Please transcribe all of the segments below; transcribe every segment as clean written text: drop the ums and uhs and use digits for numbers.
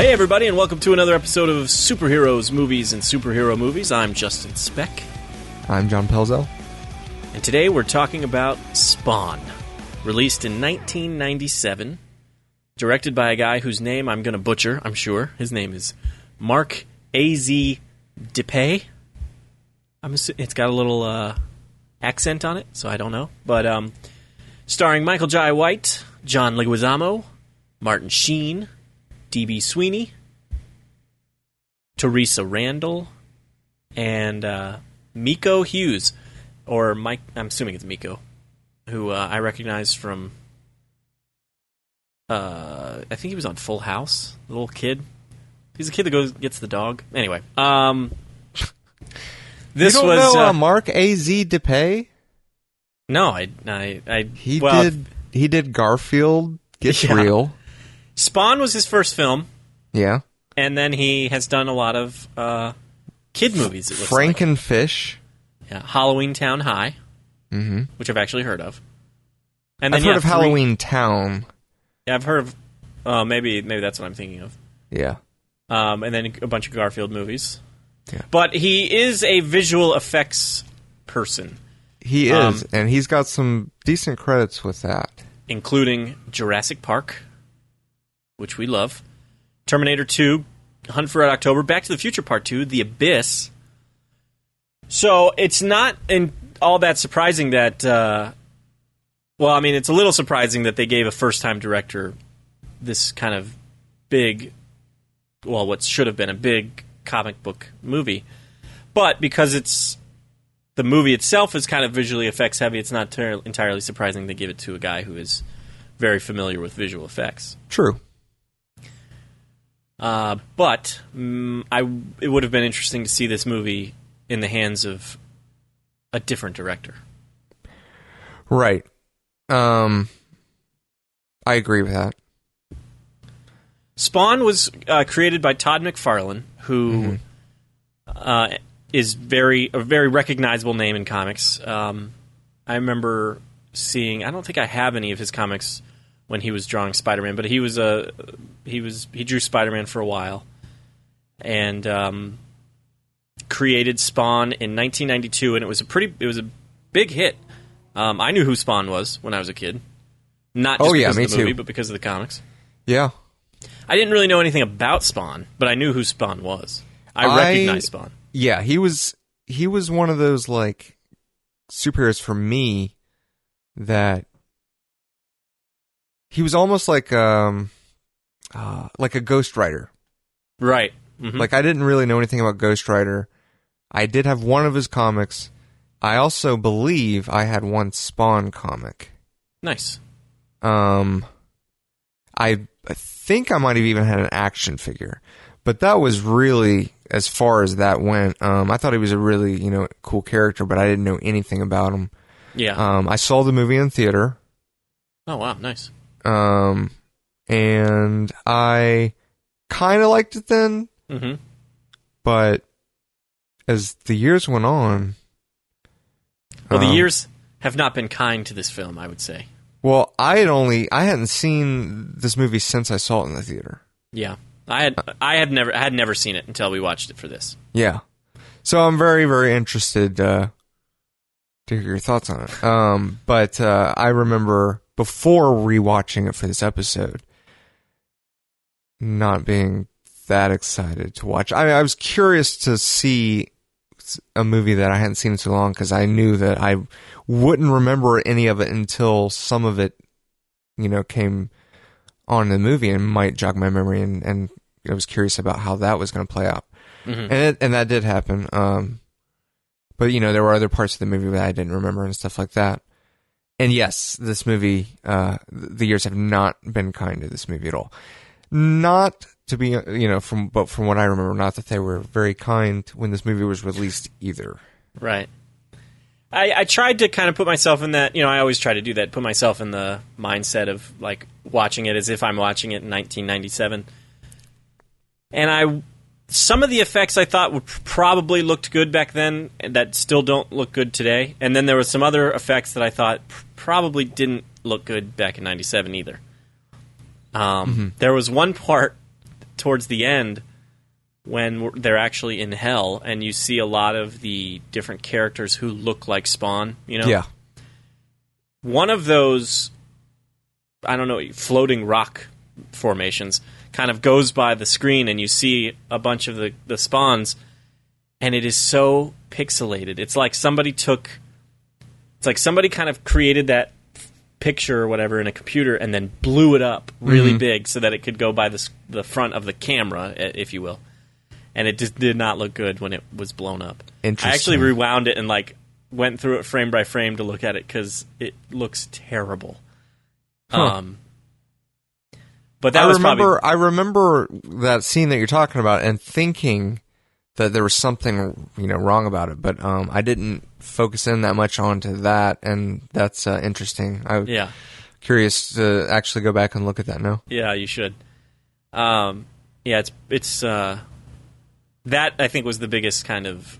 Hey everybody, and welcome to another episode of Superheroes, Movies, and Superhero Movies. I'm Justin Speck. I'm John Pelzel. And today we're talking about Spawn, released in 1997, directed by a guy whose name I'm going to butcher, I'm sure. His name is Mark A.Z. DePay. It's got a little accent on it, so I don't know. But starring Michael Jai White, John Leguizamo, Martin Sheen, D.B. Sweeney, Teresa Randall, and Miko Hughes, or Mike. I'm assuming it's Miko, who I recognize from. I think he was on Full House. The little kid. He's the kid that gets the dog. Anyway, this you don't was know Mark A.Z. DePay. No, He did Garfield Gets Yeah. Real. Spawn was his first film. Yeah. And then he has done a lot of kid movies, it looks like. Frankenfish. Yeah, Halloween Town High, Mm-hmm. which I've actually heard of. And I've heard of Halloween Town. Yeah, I've heard of... maybe that's what I'm thinking of. Yeah. And then a bunch of Garfield movies. Yeah. But he is a visual effects person. He is, and he's got some decent credits with that. Including Jurassic Park, which we love, Terminator 2, Hunt for Red October, Back to the Future Part 2, The Abyss. So it's not all that surprising that... it's a little surprising that they gave a first-time director this kind of big... Well, what should have been a big comic book movie. But because the movie itself is kind of visually effects heavy, it's not entirely surprising to give it to a guy who is very familiar with visual effects. True. But it would have been interesting to see this movie in the hands of a different director. Right. I agree with that. Spawn was created by Todd McFarlane, who is a very recognizable name in comics. I remember seeing... I don't think I have any of his comics when he was drawing Spider-Man, but he drew Spider-Man for a while, and created Spawn in 1992, and it was a big hit. I knew who Spawn was when I was a kid, not just because of the movie, but because of the comics. Yeah, I didn't really know anything about Spawn, but I knew who Spawn was. I recognized Spawn. Yeah, he was one of those like superheroes for me that. He was almost like a Ghost Rider. Right. Mm-hmm. Like, I didn't really know anything about Ghost Rider. I did have one of his comics. I also believe I had one Spawn comic. Nice. I think I might have even had an action figure. But that was really as far as that went. I thought he was a really, cool character, but I didn't know anything about him. Yeah. I saw the movie in theater. Oh, wow. Nice. And I kind of liked it then, but as the years went on... Well, the years have not been kind to this film, I would say. Well, I hadn't seen this movie since I saw it in the theater. Yeah. I had never seen it until we watched it for this. Yeah. So I'm very, very interested to hear your thoughts on it. But I remember... before rewatching it for this episode, not being that excited to watch. I was curious to see a movie that I hadn't seen in so long because I knew that I wouldn't remember any of it until some of it, came on in the movie and might jog my memory. And I was curious about how that was going to play out. Mm-hmm. And that did happen. But, there were other parts of the movie that I didn't remember and stuff like that. And yes, this movie, the years have not been kind to this movie at all. Not to be, from what I remember, not that they were very kind when this movie was released either. Right. I tried to kind of put myself in that, I always try to do that, put myself in the mindset of, like, watching it as if I'm watching it in 1997. And some of the effects I thought would probably looked good back then that still don't look good today. And then there were some other effects that I thought probably didn't look good back in 97 either. There was one part towards the end when they're actually in hell and you see a lot of the different characters who look like Spawn, you know? Yeah. One of those, I don't know, floating rock formations kind of goes by the screen and you see a bunch of the Spawns, and it is so pixelated. It's like somebody kind of created that picture or whatever in a computer and then blew it up really big so that it could go by the front of the camera, if you will. And it just did not look good when it was blown up. Interesting. I actually rewound it and went through it frame by frame to look at it because it looks terrible. Huh. But that I remember that scene that you're talking about and thinking that there was something wrong about it, but I didn't focus in that much onto that, and that's interesting. I'm curious to actually go back and look at that now. Yeah, you should. It's that I think was the biggest kind of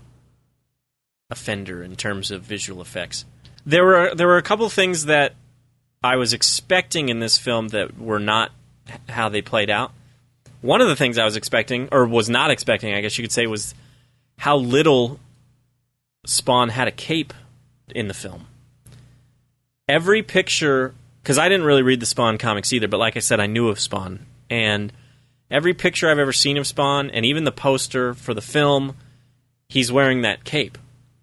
offender in terms of visual effects. There were a couple of things that I was expecting in this film that were not how they played out. One of the things I was expecting, or was not expecting, I guess you could say, was how little Spawn had a cape in the film. Every picture, because I didn't really read the Spawn comics either, but like I said, I knew of Spawn. And every picture I've ever seen of Spawn, and even the poster for the film, he's wearing that cape.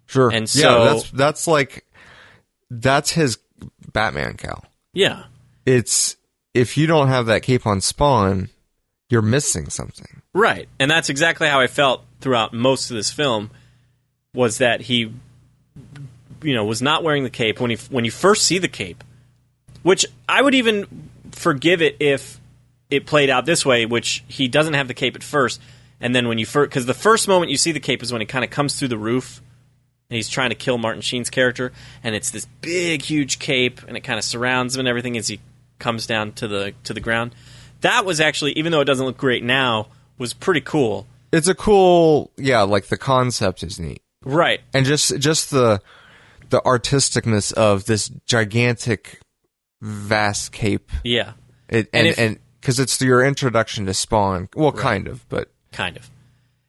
Sure. And so, that's his Batman cowl. Yeah. It's, if you don't have that cape on Spawn, you're missing something. Right. And that's exactly how I felt throughout most of this film, was that he, was not wearing the cape. When you first see the cape, which I would even forgive it if it played out this way, which he doesn't have the cape at first, and then because the first moment you see the cape is when it kind of comes through the roof, and he's trying to kill Martin Sheen's character, and it's this big, huge cape, and it kind of surrounds him and everything as he comes down to the ground. That was actually, even though it doesn't look great now, was pretty cool. It's a cool, the concept is neat. Right. And just the artisticness of this gigantic, vast cape. Yeah. And because it's your introduction to Spawn. Well, right. Kind of, but... Kind of.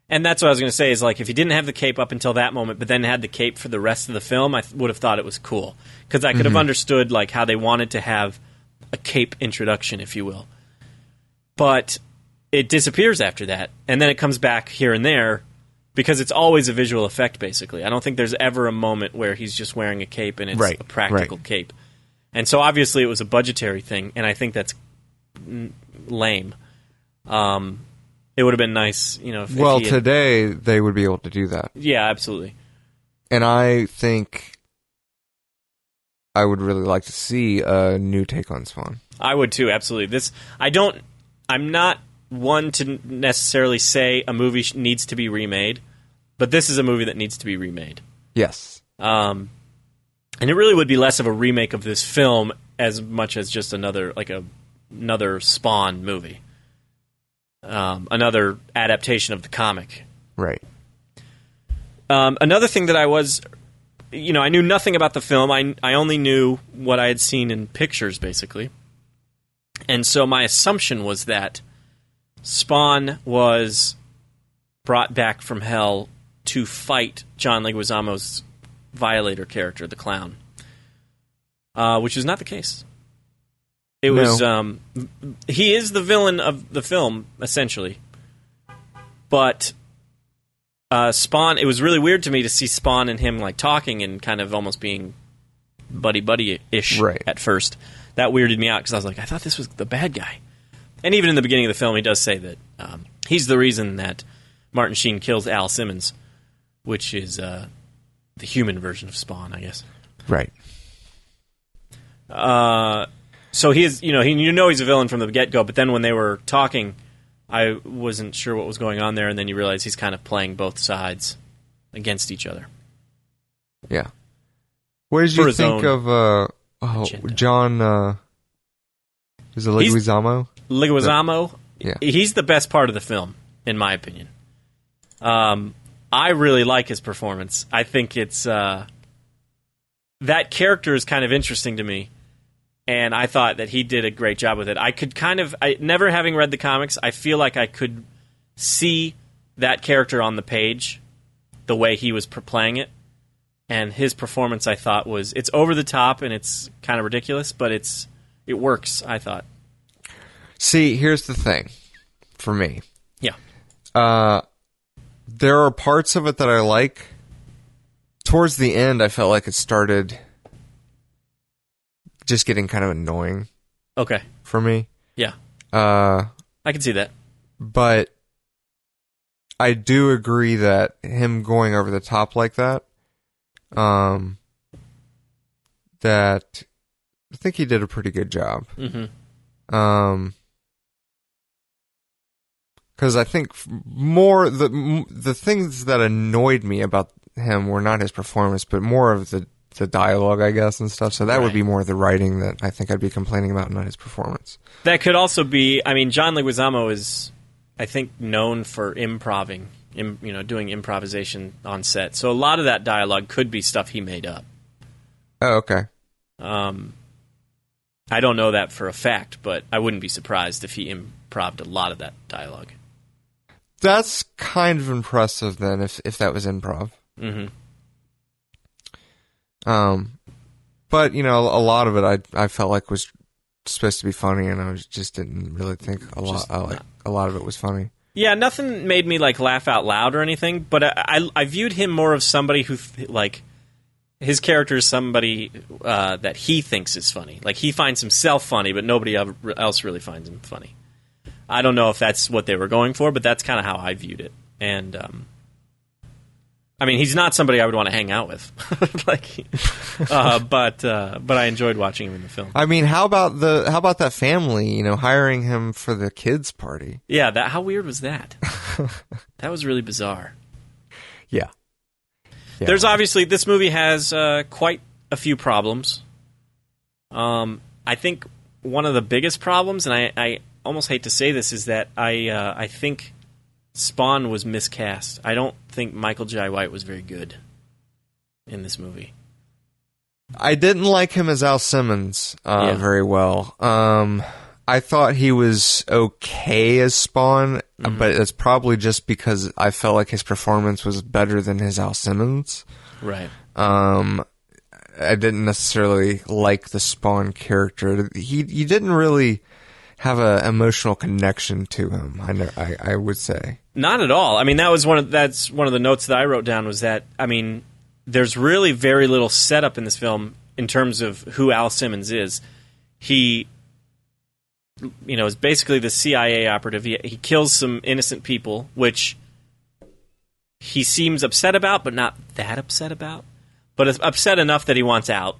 And that's what I was going to say, is if he didn't have the cape up until that moment, but then had the cape for the rest of the film, I would have thought it was cool. Because I could have understood, how they wanted to have a cape introduction, if you will. But it disappears after that, and then it comes back here and there, because it's always a visual effect, basically. I don't think there's ever a moment where he's just wearing a cape and it's a practical cape. And so obviously it was a budgetary thing, and I think that's lame. It would have been nice, if today they would be able to do that. Yeah, absolutely. And I think I would really like to see a new take on Spawn. I would too, absolutely. I'm not one to necessarily say a movie needs to be remade, but this is a movie that needs to be remade. Yes. And it really would be less of a remake of this film as much as just another Spawn movie. Another adaptation of the comic. Right. Another thing that I was... I knew nothing about the film. I only knew what I had seen in pictures, basically. And so my assumption was that Spawn was brought back from hell to fight John Leguizamo's Violator character, the clown. Which is not the case. It was... he is the villain of the film, essentially. But... Spawn, it was really weird to me to see Spawn and him talking and kind of almost being buddy-ish at first. That weirded me out because I was I thought this was the bad guy. And even in the beginning of the film, he does say that he's the reason that Martin Sheen kills Al Simmons, which is the human version of Spawn, I guess. Right. So he is, he's a villain from the get-go, but then when they were talking... I wasn't sure what was going on there, and then you realize he's kind of playing both sides against each other. Yeah. What did you think of John... is it Leguizamo? Leguizamo? Yeah. He's the best part of the film, in my opinion. I really like his performance. I think it's... that character is kind of interesting to me And I thought that he did a great job with it. I could never having read the comics, I feel like I could see that character on the page the way he was playing it. And his performance, I thought, it's over the top and it's kind of ridiculous, but it works, I thought. See, here's the thing for me. Yeah. There are parts of it that I like. Towards the end, I felt like it started just getting kind of annoying. Okay. For me. Yeah. I can see that. But I do agree that him going over the top like that, that I think he did a pretty good job. Mm-hmm. Because I think more the things that annoyed me about him were not his performance, but more of the dialogue, I guess, and stuff. So that would be more the writing that I think I'd be complaining about, not his performance. That could also be. I mean, John Leguizamo is, I think, known for doing improvisation on set. So a lot of that dialogue could be stuff he made up. Oh, okay. I don't know that for a fact, but I wouldn't be surprised if he improv'd a lot of that dialogue. That's kind of impressive then, if that was improv. Mm-hmm. But a lot of it I felt like was supposed to be funny, and I just didn't really think a lot of it was funny. Yeah, nothing made me laugh out loud or anything, but I viewed him more of somebody who his character is somebody that he thinks is funny. Like, he finds himself funny, but nobody else really finds him funny. I don't know if that's what they were going for, but that's kind of how I viewed it. And I mean, he's not somebody I would want to hang out with, but I enjoyed watching him in the film. I mean, how about that family? Hiring him for the kids' party. Yeah, how weird was that? That was really bizarre. Yeah. There's obviously, this movie has quite a few problems. I think one of the biggest problems, and I almost hate to say this, is that I think Spawn was miscast. I don't think Michael Jai White was very good in this movie. I didn't like him as Al Simmons very well. I thought he was okay as Spawn, but it's probably just because I felt like his performance was better than his Al Simmons. Right. I didn't necessarily like the Spawn character. He didn't really have an emotional connection to him, I would say. Not at all. I mean, that's one of the notes that I wrote down, was that, I mean, there's really very little setup in this film in terms of who Al Simmons is. He is basically the CIA operative. He kills some innocent people, which he seems upset about, but not that upset about. But it's upset enough that he wants out.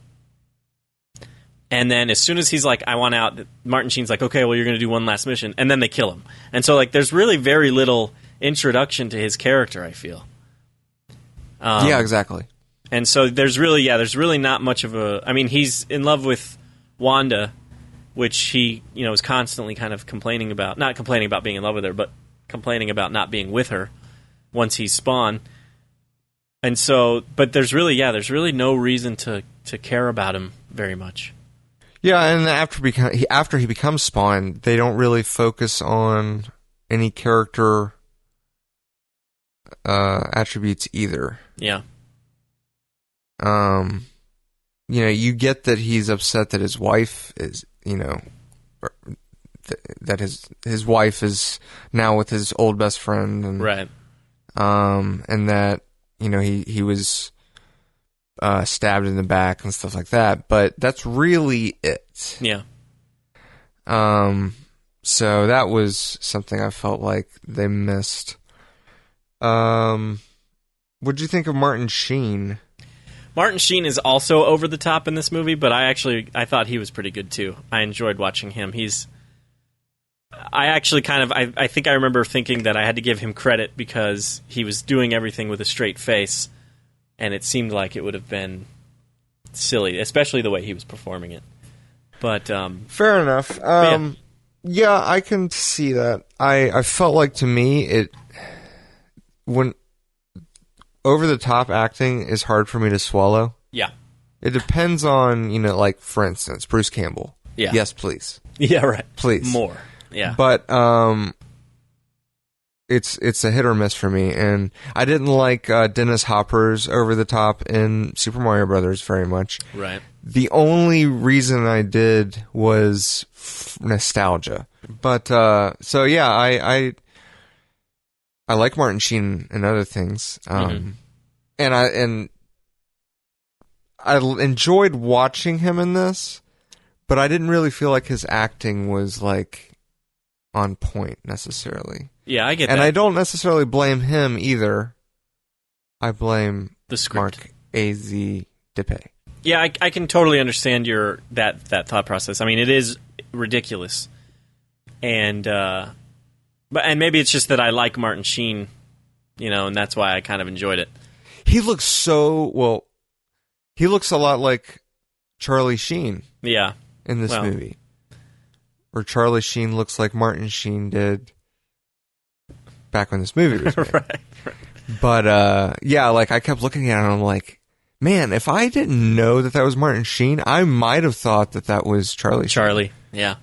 And then as soon as he's like, I want out, Martin Sheen's like, okay, well, you're going to do one last mission. And then they kill him. And so, there's really very little introduction to his character, I feel. Yeah, exactly. And so there's really not much of a... I mean, he's in love with Wanda, which he, is constantly kind of complaining about. Not complaining about being in love with her, but complaining about not being with her once he's Spawn. And so, but there's really no reason to care about him very much. Yeah, and after he becomes Spawn, they don't really focus on any character attributes either. Yeah. You get that he's upset that his wife is, that his wife is now with his old best friend, and right. And that he was stabbed in the back and stuff like that, but that's really it. Yeah. So that was something I felt like they missed. What'd you think of Martin Sheen? Martin Sheen is also over the top in this movie, but I thought he was pretty good too. I enjoyed watching him. I think I remember thinking that I had to give him credit because he was doing everything with a straight face, and it seemed like it would have been silly, especially the way he was performing it. But fair enough. Yeah, I can see that. I felt like, to me, when over the top acting is hard for me to swallow. Yeah. It depends on, like, for instance, Bruce Campbell. Yeah. Yes, please. Yeah, right. Please. More. Yeah. But it's a hit or miss for me, and I didn't like Dennis Hopper's over the top in Super Mario Brothers very much. Right. The only reason I did was nostalgia. But so yeah, I like Martin Sheen and other things, and I enjoyed watching him in this, but I didn't really feel like his acting was like on point necessarily. Yeah, I get that. And I don't necessarily blame him either. I blame the script. Mark A.Z. DePay. Yeah, I can totally understand that thought process. I mean, it is ridiculous, and maybe it's just that I like Martin Sheen, and that's why I kind of enjoyed it. He looks he looks a lot like Charlie Sheen. Yeah, in this movie, or Charlie Sheen looks like Martin Sheen did back when this movie was made. Right. But yeah, like I kept looking at it and I'm like, man, if I didn't know that was Martin Sheen, I might have thought that was Charlie Sheen. Yeah.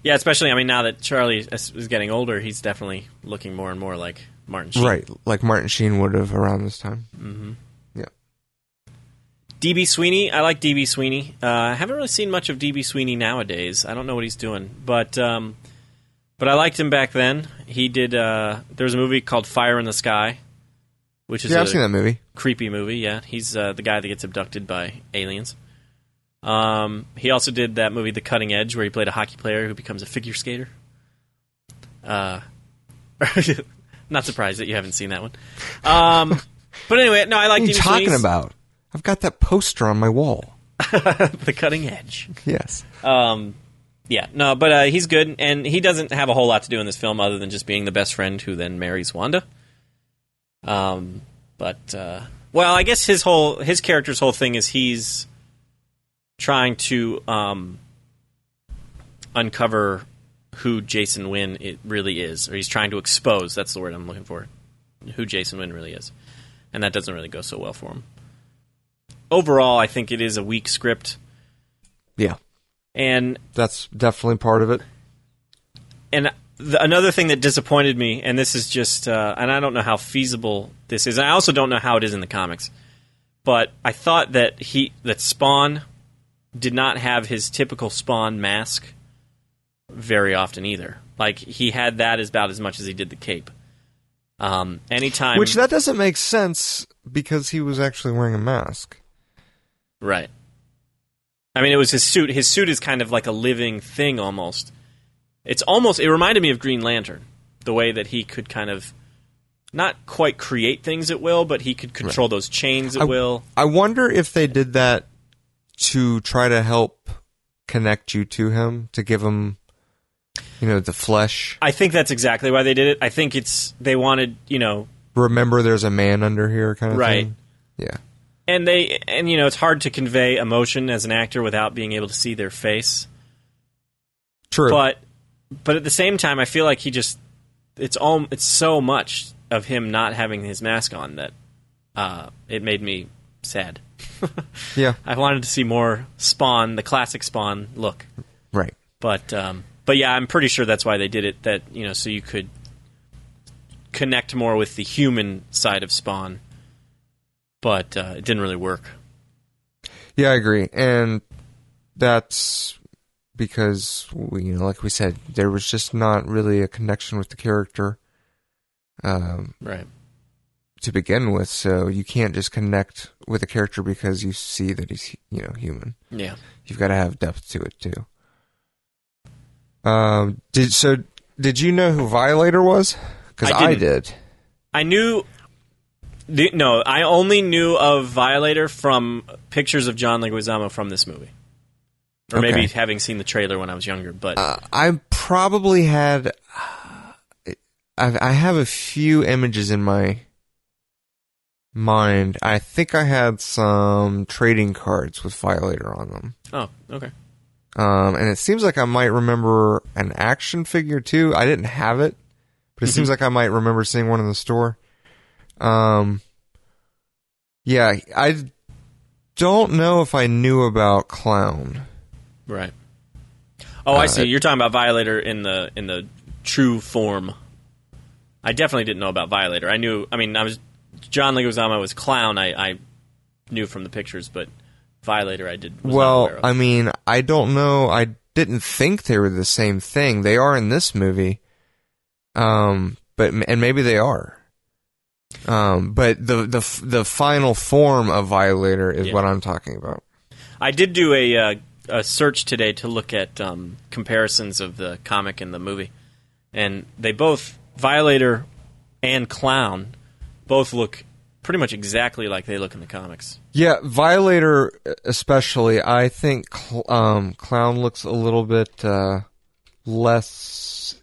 Yeah, especially, I mean, now that Charlie is getting older, he's definitely looking more and more like Martin Sheen. Right, like Martin Sheen would have around this time. Mm-hmm. Yeah. D.B. Sweeney, I like D.B. Sweeney. I haven't really seen much of D.B. Sweeney nowadays. I don't know what he's doing, but I liked him back then. He did. There was a movie called Fire in the Sky, which is I've seen that movie. Creepy movie. Yeah, he's the guy that gets abducted by aliens. He also did that movie, The Cutting Edge, where he played a hockey player who becomes a figure skater. Not surprised that you haven't seen that one. But anyway, no, I like. What are you talking about? I've got that poster on my wall. The Cutting Edge. Yes. Yeah, no, but he's good, and he doesn't have a whole lot to do in this film other than just being the best friend who then marries Wanda. Well, I guess his character's whole thing is he's trying to uncover who Jason Wynn it really is, or he's trying to expose, that's the word I'm looking for, who Jason Wynn really is. And that doesn't really go so well for him. Overall, I think it is a weak script. Yeah. And that's definitely part of it. And another thing that disappointed me, and this is just, and I don't know how feasible this is, and I also don't know how it is in the comics, but I thought that Spawn did not have his typical Spawn mask very often either. Like, he had that about as much as he did the cape. Anytime, which that doesn't make sense because he was actually wearing a mask. Right. I mean, it was his suit. His suit is kind of like a living thing almost. It reminded me of Green Lantern, the way that he could kind of not quite create things at will, but he could control those chains at will. I wonder if they did that to try to help connect you to him, to give him, the flesh. I think that's exactly why they did it. I think they wanted, remember there's a man under here kind of thing. Yeah. And it's hard to convey emotion as an actor without being able to see their face. True. But at the same time, I feel like it's so much of him not having his mask on that it made me sad. Yeah. I wanted to see more Spawn, the classic Spawn look. Right. But yeah, I'm pretty sure that's why they did it, that, so you could connect more with the human side of Spawn. But it didn't really work. Yeah, I agree. And that's because, like we said, there was just not really a connection with the character right. to begin with. So you can't just connect with a character because you see that he's human. Yeah. You've got to have depth to it, too. Did you know who Violator was? Because I did. I knew... No, I only knew of Violator from pictures of John Leguizamo from this movie. Or maybe having seen the trailer when I was younger. But I probably had... I have a few images in my mind. I think I had some trading cards with Violator on them. Oh, okay. And it seems like I might remember an action figure, too. I didn't have it, but it seems like I might remember seeing one in the store. Yeah, don't know if I knew about Clown. Right. Oh, I see. You're talking about Violator in the true form. I definitely didn't know about Violator. I was John Leguizamo was Clown. I knew from the pictures, but Violator I did. Was not aware of. I mean, I don't know. I didn't think they were the same thing. They are in this movie, and maybe they are. But the final form of Violator is what I'm talking about. I did do a search today to look at comparisons of the comic and the movie, and they both, Violator and Clown, both look pretty much exactly like they look in the comics. Yeah, Violator especially. I think Clown looks a little bit less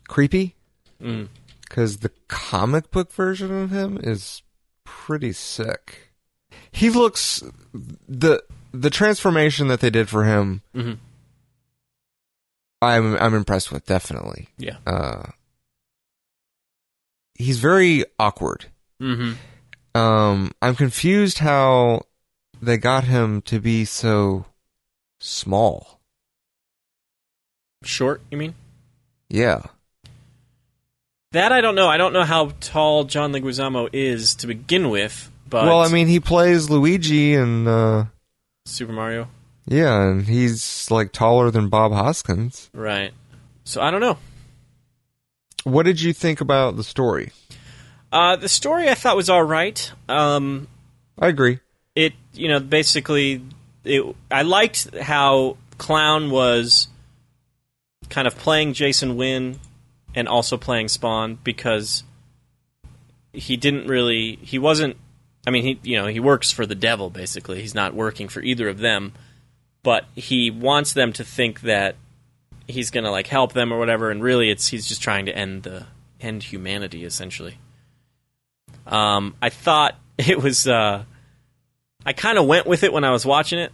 creepy. Because the comic book version of him is pretty sick. He looks... The transformation that they did for him, I'm impressed with, definitely. Yeah. He's very awkward. I'm confused how they got him to be so small. Short, you mean? Yeah. That I don't know. I don't know how tall John Leguizamo is to begin with, but... Well, I mean, he plays Luigi in... Super Mario? Yeah, and he's, like, taller than Bob Hoskins. Right. So, I don't know. What did you think about the story? The story I thought was all right. I agree. It, basically... I liked how Clown was kind of playing Jason Wynn and also playing Spawn, because he wasn't, I mean, he works for the devil, basically. He's not working for either of them, but he wants them to think that he's going to, like, help them or whatever, and really he's just trying to end humanity, essentially. I thought it was, I kind of went with it when I was watching it,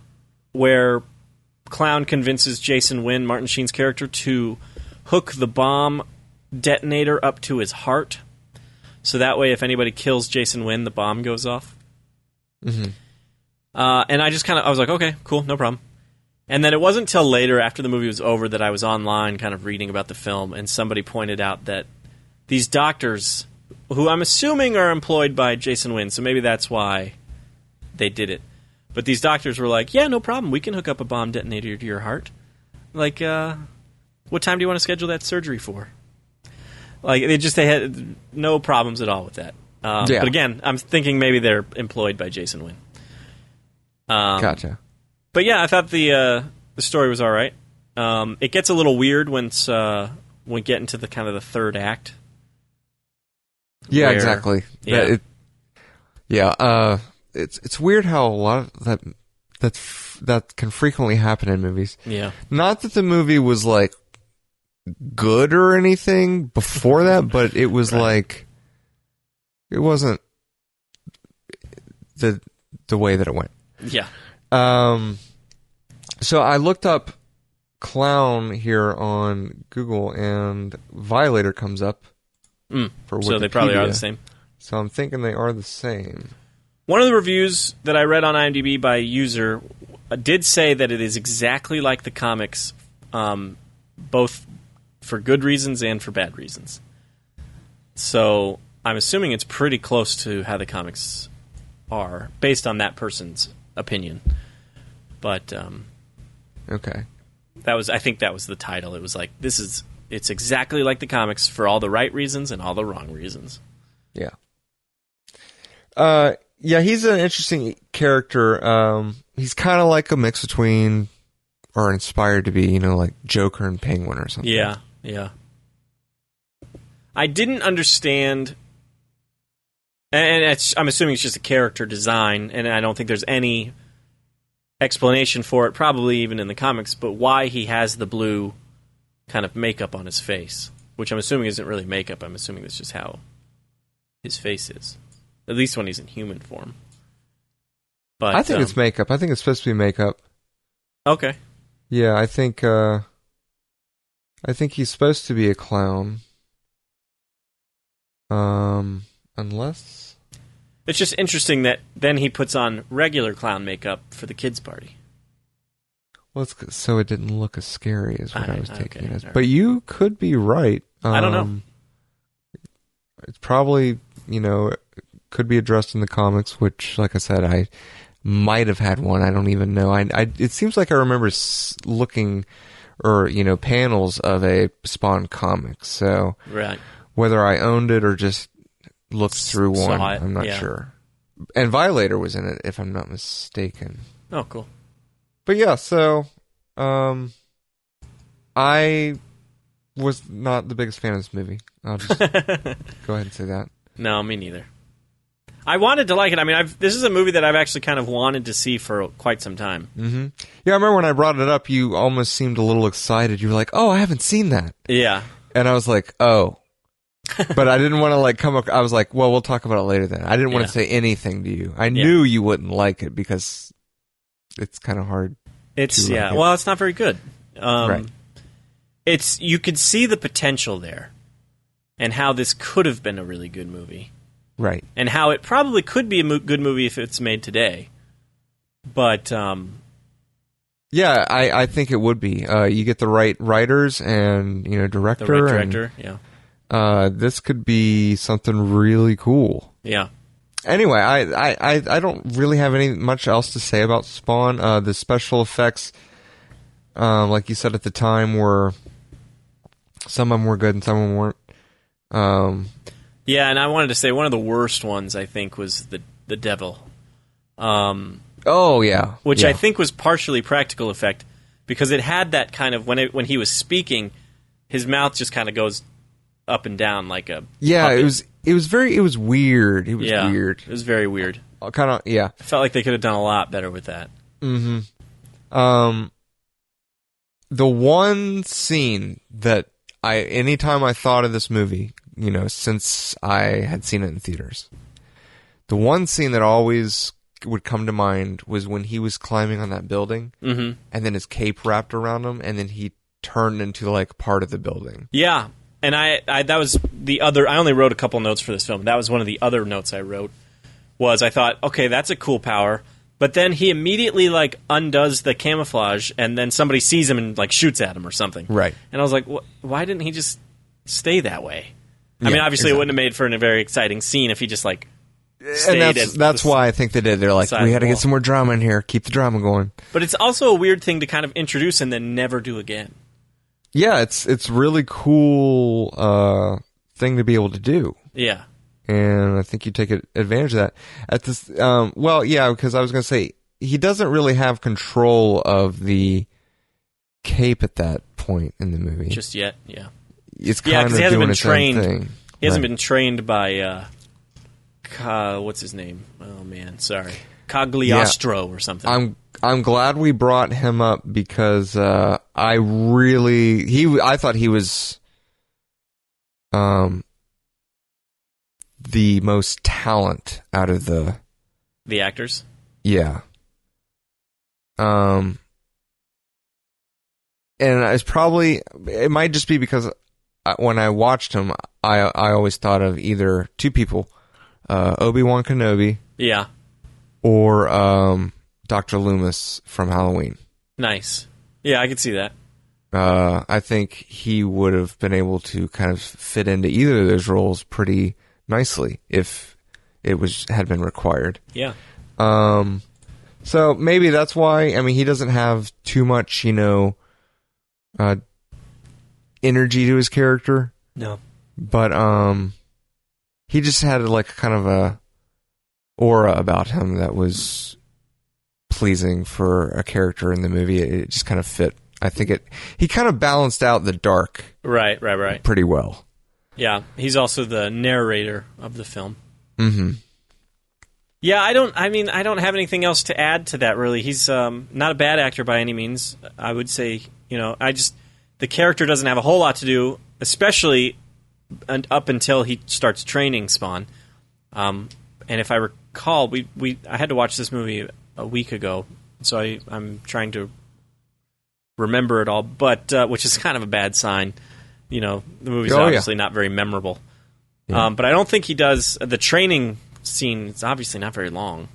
where Clown convinces Jason Wynn, Martin Sheen's character, to hook the bomb detonator up to his heart, so that way if anybody kills Jason Wynn, the bomb goes off. And I just I was like, okay, cool, no problem. And then it wasn't till later, after the movie was over, that I was online kind of reading about the film, and somebody pointed out that these doctors, who I'm assuming are employed by Jason Wynn, so maybe that's why they did it, but these doctors were like, yeah, no problem, we can hook up a bomb detonator to your heart. Like, what time do you want to schedule that surgery for? Like, they had no problems at all with that. But again, I'm thinking maybe they're employed by Jason Wynn. Gotcha. But yeah, I thought the story was all right. It gets a little weird when we get into the kind of the third act. Yeah, exactly. Yeah. It's weird how a lot of that can frequently happen in movies. Yeah. Not that the movie was like good or anything before that, but it was like, it wasn't the way that it went. Yeah. So I looked up Clown here on Google, and Violator comes up for Wikipedia. So they probably are the same. So I'm thinking they are the same. One of the reviews that I read on IMDb by a user did say that it is exactly like the comics, both for good reasons and for bad reasons. So I'm assuming it's pretty close to how the comics are, based on that person's opinion. But okay, I think that was the title. It was like, it's exactly like the comics for all the right reasons and all the wrong reasons. Yeah. Yeah, he's an interesting character. He's kind of like a mix between, or inspired to be, like Joker and Penguin or something. Yeah, yeah. I didn't understand, and I'm assuming it's just a character design, and I don't think there's any explanation for it, probably even in the comics, but why he has the blue kind of makeup on his face, which I'm assuming isn't really makeup. I'm assuming that's just how his face is, at least when he's in human form. But I think it's makeup. I think it's supposed to be makeup. Okay. Yeah, I think he's supposed to be a clown. Unless It's just interesting that then he puts on regular clown makeup for the kids' party. Well, so it didn't look as scary as what I was taking it as. Right. But you could be right. I don't know. It's probably, could be addressed in the comics, which, like I said, I might have had one. I don't even know. It seems like I remember looking, or, panels of a Spawn comic. So right. Whether I owned it or just looked through one, I'm not sure. And Violator was in it, if I'm not mistaken. Oh, cool. But yeah, so I was not the biggest fan of this movie. I'll just go ahead and say that. No, me neither. I wanted to like it. I mean, this is a movie that I've actually kind of wanted to see for quite some time. Mm-hmm. Yeah, I remember when I brought it up, you almost seemed a little excited. You were like, "Oh, I haven't seen that." Yeah. And I was like, "Oh." But I didn't want to come up. I was like, "Well, we'll talk about it later then." I didn't want to say anything to you. I knew you wouldn't like it because it's kind of hard. Well, it's not very good. Right. You could see the potential there, and how this could have been a really good movie, right? And how it probably could be a good movie if it's made today. But yeah, I think it would be. You get the right writers and director. The right director, yeah. This could be something really cool. Yeah. Anyway, I don't really have much else to say about Spawn. The special effects, like you said at the time, some of them were good and some of them weren't. Yeah, and I wanted to say one of the worst ones I think was the devil. Oh yeah, which I think was partially practical effect because it had that kind of when he was speaking, his mouth just kind of goes up and down like a puppet. It was weird. It was weird. It was very weird. Kind of, yeah. I felt like they could have done a lot better with that. Mm-hmm. The one scene that anytime I thought of this movie, since I had seen it in theaters, the one scene that always would come to mind was when he was climbing on that building, and then his cape wrapped around him, and then he turned into like part of the building. Yeah. And that was the other. I only wrote a couple notes for this film. That was one of the other notes I wrote. I thought, okay, that's a cool power. But then he immediately undoes the camouflage, and then somebody sees him and shoots at him or something. Right. And I was like, why didn't he just stay that way? I mean, obviously exactly. It wouldn't have made for a very exciting scene if he just stayed. And that's why I think they did. They're like, we had to get some more drama in here. Keep the drama going. But it's also a weird thing to kind of introduce and then never do again. Yeah, it's really cool thing to be able to do. Yeah. And I think you take advantage of that. At this, because I was going to say, he doesn't really have control of the cape at that point in the movie. Just yet, yeah. It's kind of doing its own thing. He hasn't been trained by, what's his name? Oh, man, sorry. Cagliostro or something. I'm glad we brought him up because I thought he was the most talent out of the actors. Yeah. And it might just be because when I watched him, I always thought of either two people, Obi-Wan Kenobi, yeah, or Dr. Loomis from Halloween. Nice. Yeah, I could see that. I think he would have been able to kind of fit into either of those roles pretty nicely if it had been required. Yeah. So maybe that's why. I mean, he doesn't have too much, energy to his character. No. But he just had kind of a aura about him that was pleasing for a character in the movie. It just kind of fit. I think he kind of balanced out the dark. Right. Pretty well. Yeah, he's also the narrator of the film. Mm-hmm. Yeah, I don't have anything else to add to that, really. He's not a bad actor by any means. I would say, the character doesn't have a whole lot to do, especially up until he starts training Spawn. And if I recall, I had to watch this movie a week ago, so I'm trying to remember it all, but which is kind of a bad sign. The movie's obviously not very memorable. Yeah. But I don't think he does. The training scene is obviously not very long.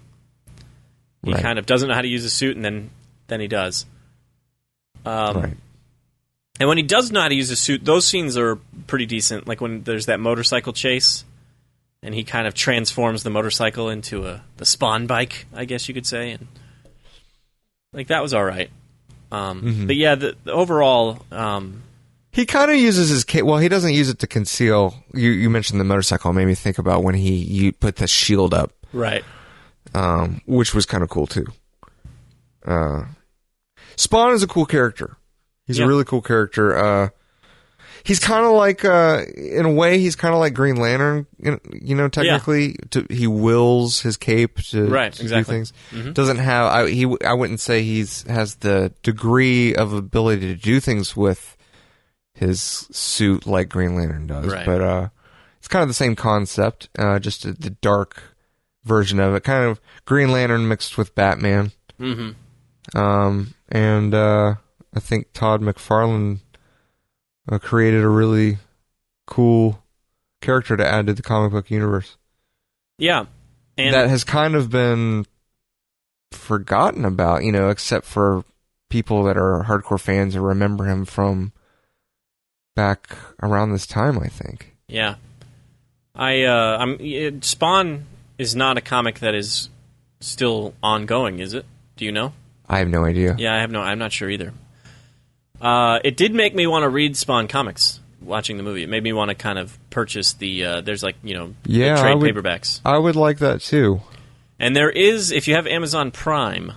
He Right. kind of doesn't know how to use a suit, and then he does. Right. And when he does know how to use a suit, those scenes are pretty decent. Like when there's that motorcycle chase, and he kind of transforms the motorcycle into the Spawn bike, I guess you could say, and like that was all right. But yeah, the overall, he kind of uses his cape. Well, he doesn't use it to conceal. You mentioned the motorcycle. It made me think about when you put the shield up, right? Which was kind of cool too. Spawn is a cool character. He's a really cool character. He's kind of like, in a way, he's kind of like Green Lantern. Technically, he wills his cape to do things. Mm-hmm. Doesn't have. I wouldn't say has the degree of ability to do things with his suit like Green Lantern does. Right. But it's kind of the same concept, just the dark version of it. Kind of Green Lantern mixed with Batman. Mm-hmm. And I think Todd McFarlane created a really cool character to add to the comic book universe. Yeah. And that has kind of been forgotten about, except for people that are hardcore fans who remember him from back around this time, I think. Yeah. Spawn is not a comic that is still ongoing, is it? Do you know? I have no idea. Yeah, I'm not sure either. It did make me want to read Spawn comics watching the movie. It made me want to kind of purchase the there's the trade paperbacks. I would like that too. And there is, if you have Amazon Prime,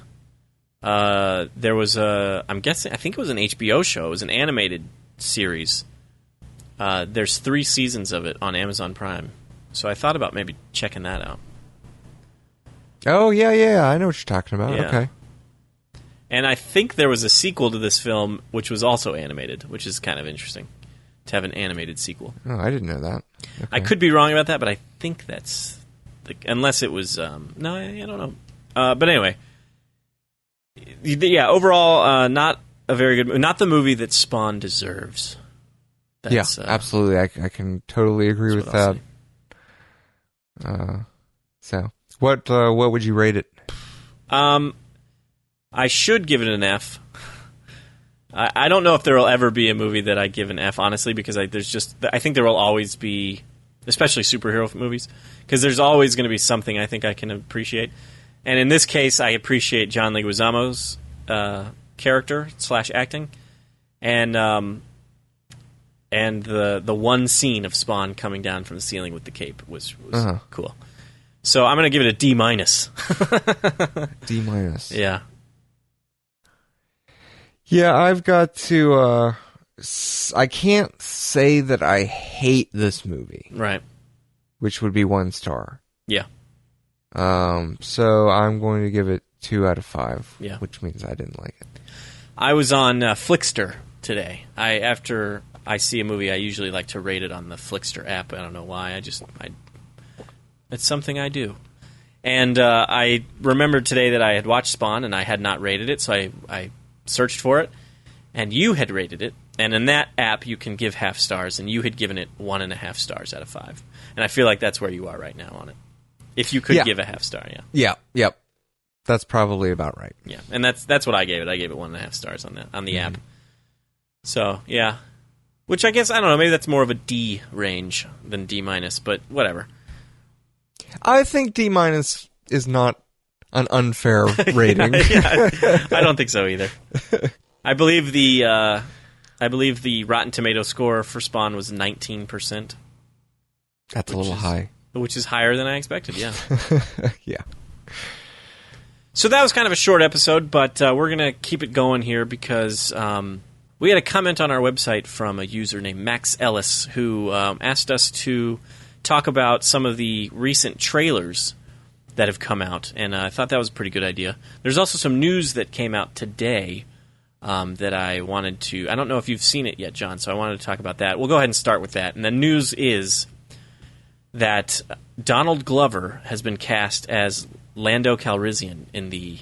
there was I think it was an HBO show. It was an animated series. There's 3 seasons of it on Amazon Prime. So I thought about maybe checking that out. Oh, yeah, I know what you're talking about. Yeah. Okay. And I think there was a sequel to this film, which was also animated, which is kind of interesting, to have an animated sequel. Oh, I didn't know that. Okay. I could be wrong about that, but I think that's... unless it was... no, I don't know. But anyway. Yeah, overall, not a very good... Not the movie that Spawn deserves. That's, absolutely. I can totally agree with that. So, what would you rate it? I should give it an F. I don't know if there will ever be a movie that I give an F, honestly, because I think there will always be, especially superhero movies, because there's always going to be something I think I can appreciate. And in this case, I appreciate John Leguizamo's character / acting, and the one scene of Spawn coming down from the ceiling with the cape was cool. So I'm going to give it a D-. D-. Yeah. Yeah, I've got to... I can't say that I hate this movie. Right. Which would be 1 star. Yeah. So I'm going to give it 2 out of 5. Yeah. Which means I didn't like it. I was on Flickster today. After I see a movie, I usually like to rate it on the Flickster app. I don't know why. It's something I do. And I remembered today that I had watched Spawn and I had not rated it, so I searched for it, and you had rated it. And in that app, you can give half stars, and you had given it 1.5 stars out of 5. And I feel like that's where you are right now on it. If you could give a half star, yeah. Yep. That's probably about right. Yeah, and that's what I gave it. I gave it 1.5 stars on the app. So yeah, which I guess I don't know. Maybe that's more of a D range than D-, but whatever. I think D- is not an unfair rating. I don't think so either. I believe the Rotten Tomato score for Spawn was 19%. That's a little high. Which is higher than I expected, yeah. Yeah. So that was kind of a short episode, but we're going to keep it going here because we had a comment on our website from a user named Max Ellis who asked us to talk about some of the recent trailers that have come out, and I thought that was a pretty good idea. There's also some news that came out today that I wanted to... I don't know if you've seen it yet, John, so I wanted to talk about that. We'll go ahead and start with that. And the news is that Donald Glover has been cast as Lando Calrissian in the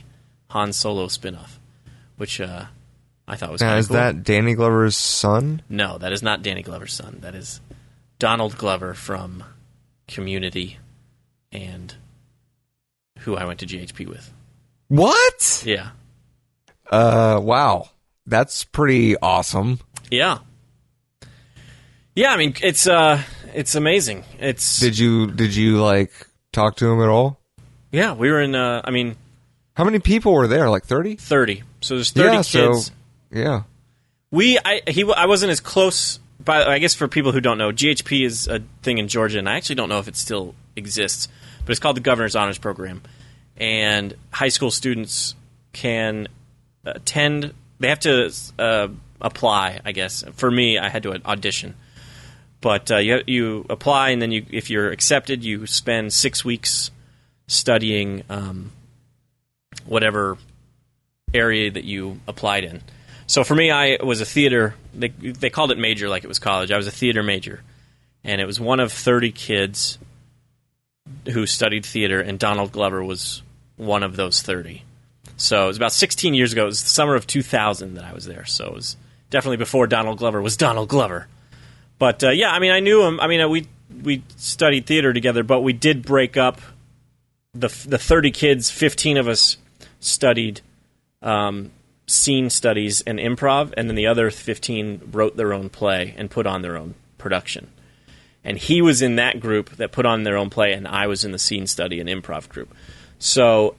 Han Solo spinoff, which I thought was kind of cool. Is that Danny Glover's son? No, that is not Danny Glover's son. That is Donald Glover from Community and who I went to GHP with. What? Yeah. Wow. That's pretty awesome. Yeah. Yeah, I mean, it's amazing. Did you like talk to him at all? Yeah, we were in, I mean... How many people were there? Like 30? 30. So there's 30 kids. So, yeah. I wasn't as close, but I guess for people who don't know, GHP is a thing in Georgia, and I actually don't know if it still exists, but it's called the Governor's Honors Program. And high school students can attend, they have to apply, I guess. For me, I had to audition. But you apply, and then if you're accepted, you spend 6 weeks studying whatever area that you applied in. So for me, I was a theater. They called it major like it was college. I was a theater major, and it was one of 30 kids who studied theater, and Donald Glover was one of those 30. So it was about 16 years ago. It was the summer of 2000 that I was there. So it was definitely before Donald Glover was Donald Glover. But yeah, I mean, I knew him. I mean, we studied theater together, but we did break up. The 30 kids, 15 of us studied scene studies and improv, and then the other 15 wrote their own play and put on their own production. And he was in that group that put on their own play, and I was in the scene study and improv group. So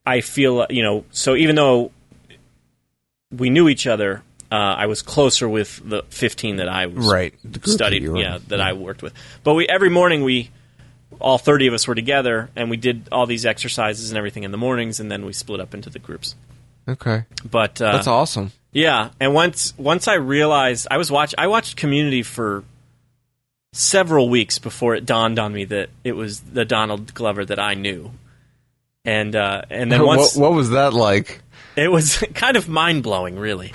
I feel, so even though we knew each other, I was closer with the 15 that I was studied, that I worked with. But every morning all 30 of us were together, and we did all these exercises and everything in the mornings, and then we split up into the groups. Okay, but that's awesome. Yeah, and once I realized I watched Community for several weeks before it dawned on me that it was the Donald Glover that I knew, and then once what was that like? It was kind of mind-blowing, really.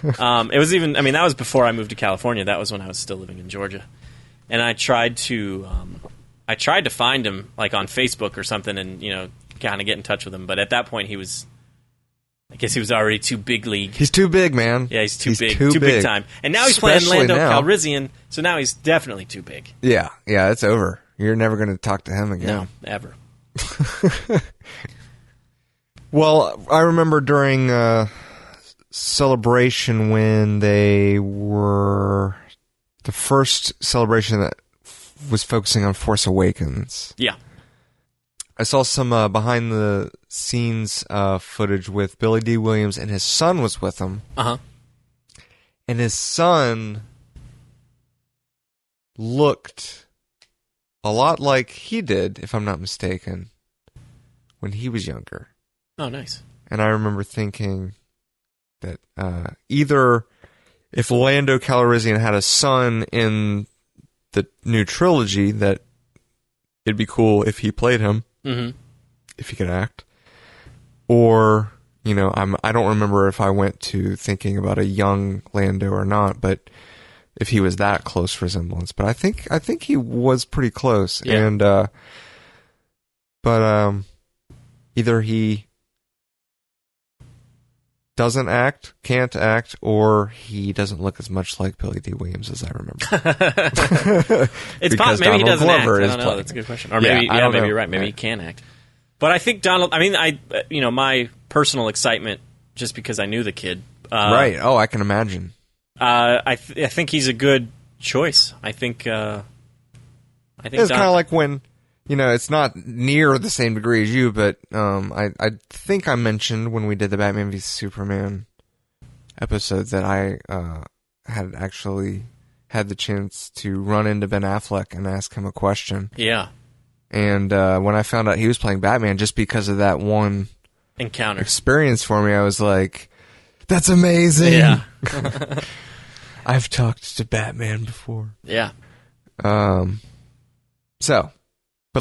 It was even, I mean, that was before I moved to California. That was when I was still living in Georgia. And I tried to find him, like, on Facebook or something and, kind of get in touch with him. But at that point, I guess he was already too big league. He's too big, man. Yeah, he's too big. Too big time. And now he's playing Lando Calrissian, so now he's definitely too big. Yeah, it's over. You're never going to talk to him again. No, ever. Well, I remember during Celebration when they were the first celebration that was focusing on Force Awakens. Yeah. I saw some behind-the-scenes footage with Billy D. Williams, and his son was with him. Uh-huh. And his son looked a lot like he did, if I'm not mistaken, when he was younger. Oh, nice. And I remember thinking that either if Lando Calrissian had a son in the new trilogy, that it'd be cool if he played him, if he could act. Or, I don't remember if I went to thinking about a young Lando or not, but if he was that close resemblance. But I think he was pretty close. Yeah. And but either he doesn't act, can't act, or he doesn't look as much like Billy D. Williams as I remember. It's possible. Maybe he doesn't act. I don't know. That's a good question. Or maybe, maybe you're right. Maybe he can act. But I think Donald. I mean, my personal excitement, just because I knew the kid. Right. Oh, I can imagine. I think he's a good choice. I think. It's kind of like when. It's not near the same degree as you, but I think I mentioned when we did the Batman v Superman episodes that I had actually had the chance to run into Ben Affleck and ask him a question. Yeah. And when I found out he was playing Batman, just because of that one encounter experience for me, I was like, that's amazing. Yeah. I've talked to Batman before. Yeah. But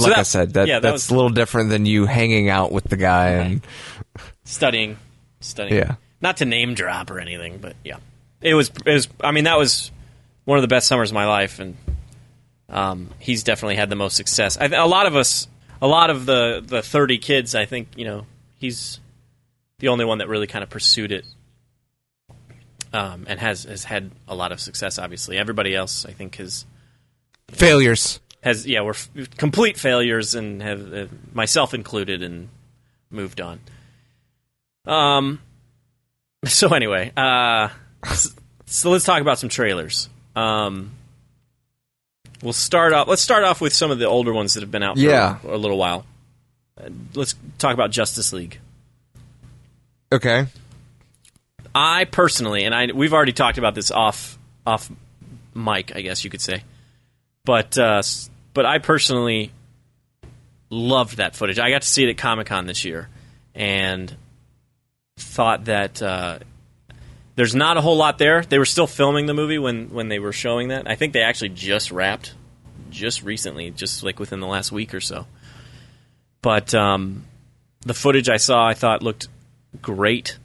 like I said, that's a little different than you hanging out with the guy and studying. Yeah. Not to name drop or anything, but yeah, it was. I mean, that was one of the best summers of my life, and he's definitely had the most success. A lot of the 30 kids, I think, he's the only one that really kind of pursued it, and has had a lot of success. Obviously, everybody else, I think, has failures. we're complete failures and have myself included and moved on. So anyway, so let's talk about some trailers. Let's start off with some of the older ones that have been out for a little while. Let's talk about Justice League. Okay. I personally, and we've already talked about this off mic, I guess you could say, but I personally loved that footage. I got to see it at Comic-Con this year, and thought that there's not a whole lot there. They were still filming the movie when they were showing that. I think they actually just wrapped just recently, just like within the last week or so. But the footage I saw, I thought looked great.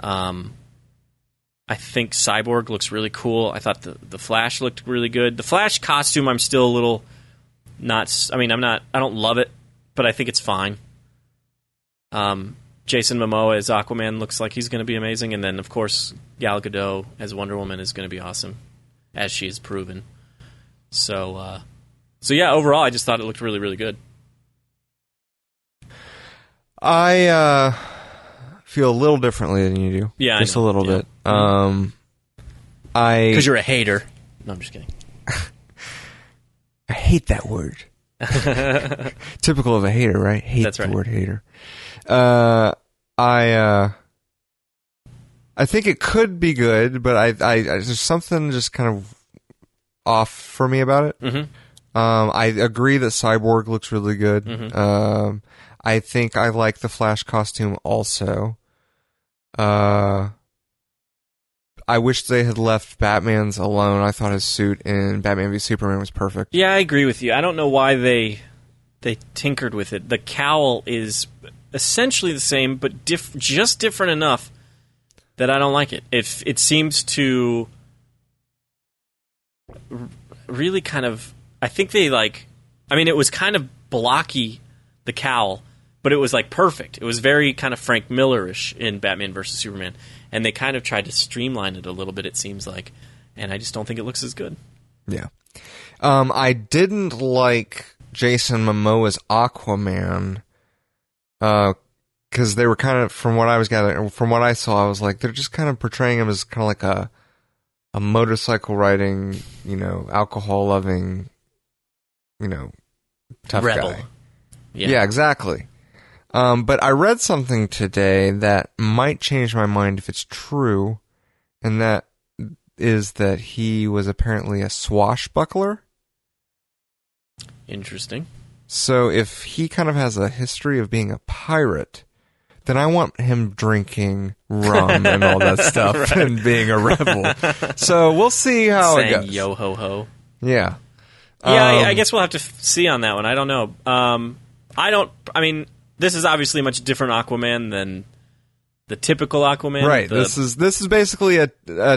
I think Cyborg looks really cool. I thought the Flash looked really good. The Flash costume, I'm still a little not. I mean, I don't love it, but I think it's fine. Jason Momoa as Aquaman looks like he's going to be amazing, and then of course Gal Gadot as Wonder Woman is going to be awesome, as she has proven. So yeah, overall, I just thought it looked really, really good. I feel a little differently than you do. Yeah, just a little bit. Because you're a hater. No, I'm just kidding. I hate that word. Typical of a hater, right? Hate That's right. The word hater. I think it could be good, but I there's something just kind of off for me about it. Mm-hmm. I agree that Cyborg looks really good. Mm-hmm. I think I like the Flash costume also. I wish they had left Batman's alone. I thought his suit in Batman v Superman was perfect. Yeah, I agree with you. I don't know why they tinkered with it. The cowl is essentially the same, but just different enough that I don't like it. It seems to really kind of... I think they it was kind of blocky, the cowl, but it was perfect. It was very kind of Frank Miller-ish in Batman vs. Superman, and they kind of tried to streamline it a little bit, it seems like, and I just don't think it looks as good. Yeah. I didn't like Jason Momoa's Aquaman, because they were kind of, from what I was gathering, from what I saw, I was like, they're just kind of portraying him as kind of like a motorcycle riding, alcohol loving, tough Rebel. guy. Yeah, exactly. But I read something today that might change my mind if it's true, and that is that he was apparently a swashbuckler. Interesting. So if he kind of has a history of being a pirate, then I want him drinking rum and all that stuff right. And being a rebel. So we'll see how it goes. Yo ho ho. Yeah. Yeah, I guess we'll have to see on that one. I don't know. This is obviously a much different Aquaman than the typical Aquaman. Right. This is basically a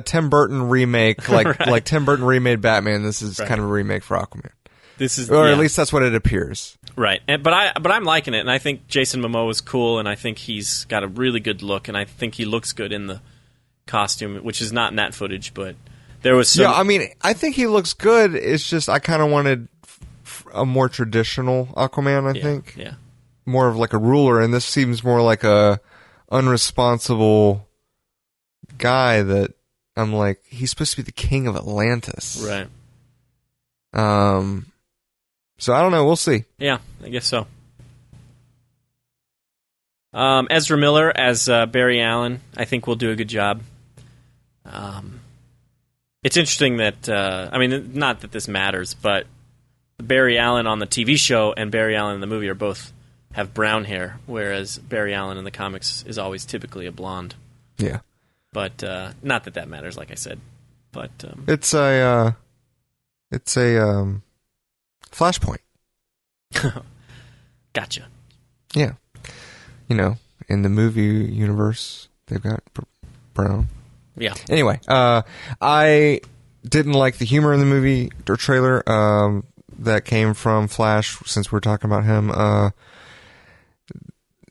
Tim Burton remake, like right. Like Tim Burton remade Batman. This is right. kind of a remake for Aquaman. Or at least that's what it appears. Right. But I'm liking it, and I think Jason Momoa is cool, and I think he's got a really good look, and I think he looks good in the costume, which is not in that footage, but there was some... Yeah, I think he looks good. It's just I kind of wanted a more traditional Aquaman, I think. Yeah. More of like a ruler, and this seems more like a unresponsible guy that I'm like, he's supposed to be the king of Atlantis. Right. So I don't know. We'll see. Yeah, I guess so. Ezra Miller as Barry Allen, I think will do a good job. It's interesting that, not that this matters, but Barry Allen on the TV show and Barry Allen in the movie both have brown hair, whereas Barry Allen in the comics is always typically a blonde. Yeah. But not that matters, like I said. But it's a Flashpoint. Gotcha. Yeah. In the movie universe, they've got brown. Yeah. Anyway, I didn't like the humor in the movie or trailer that came from Flash, since we're talking about him.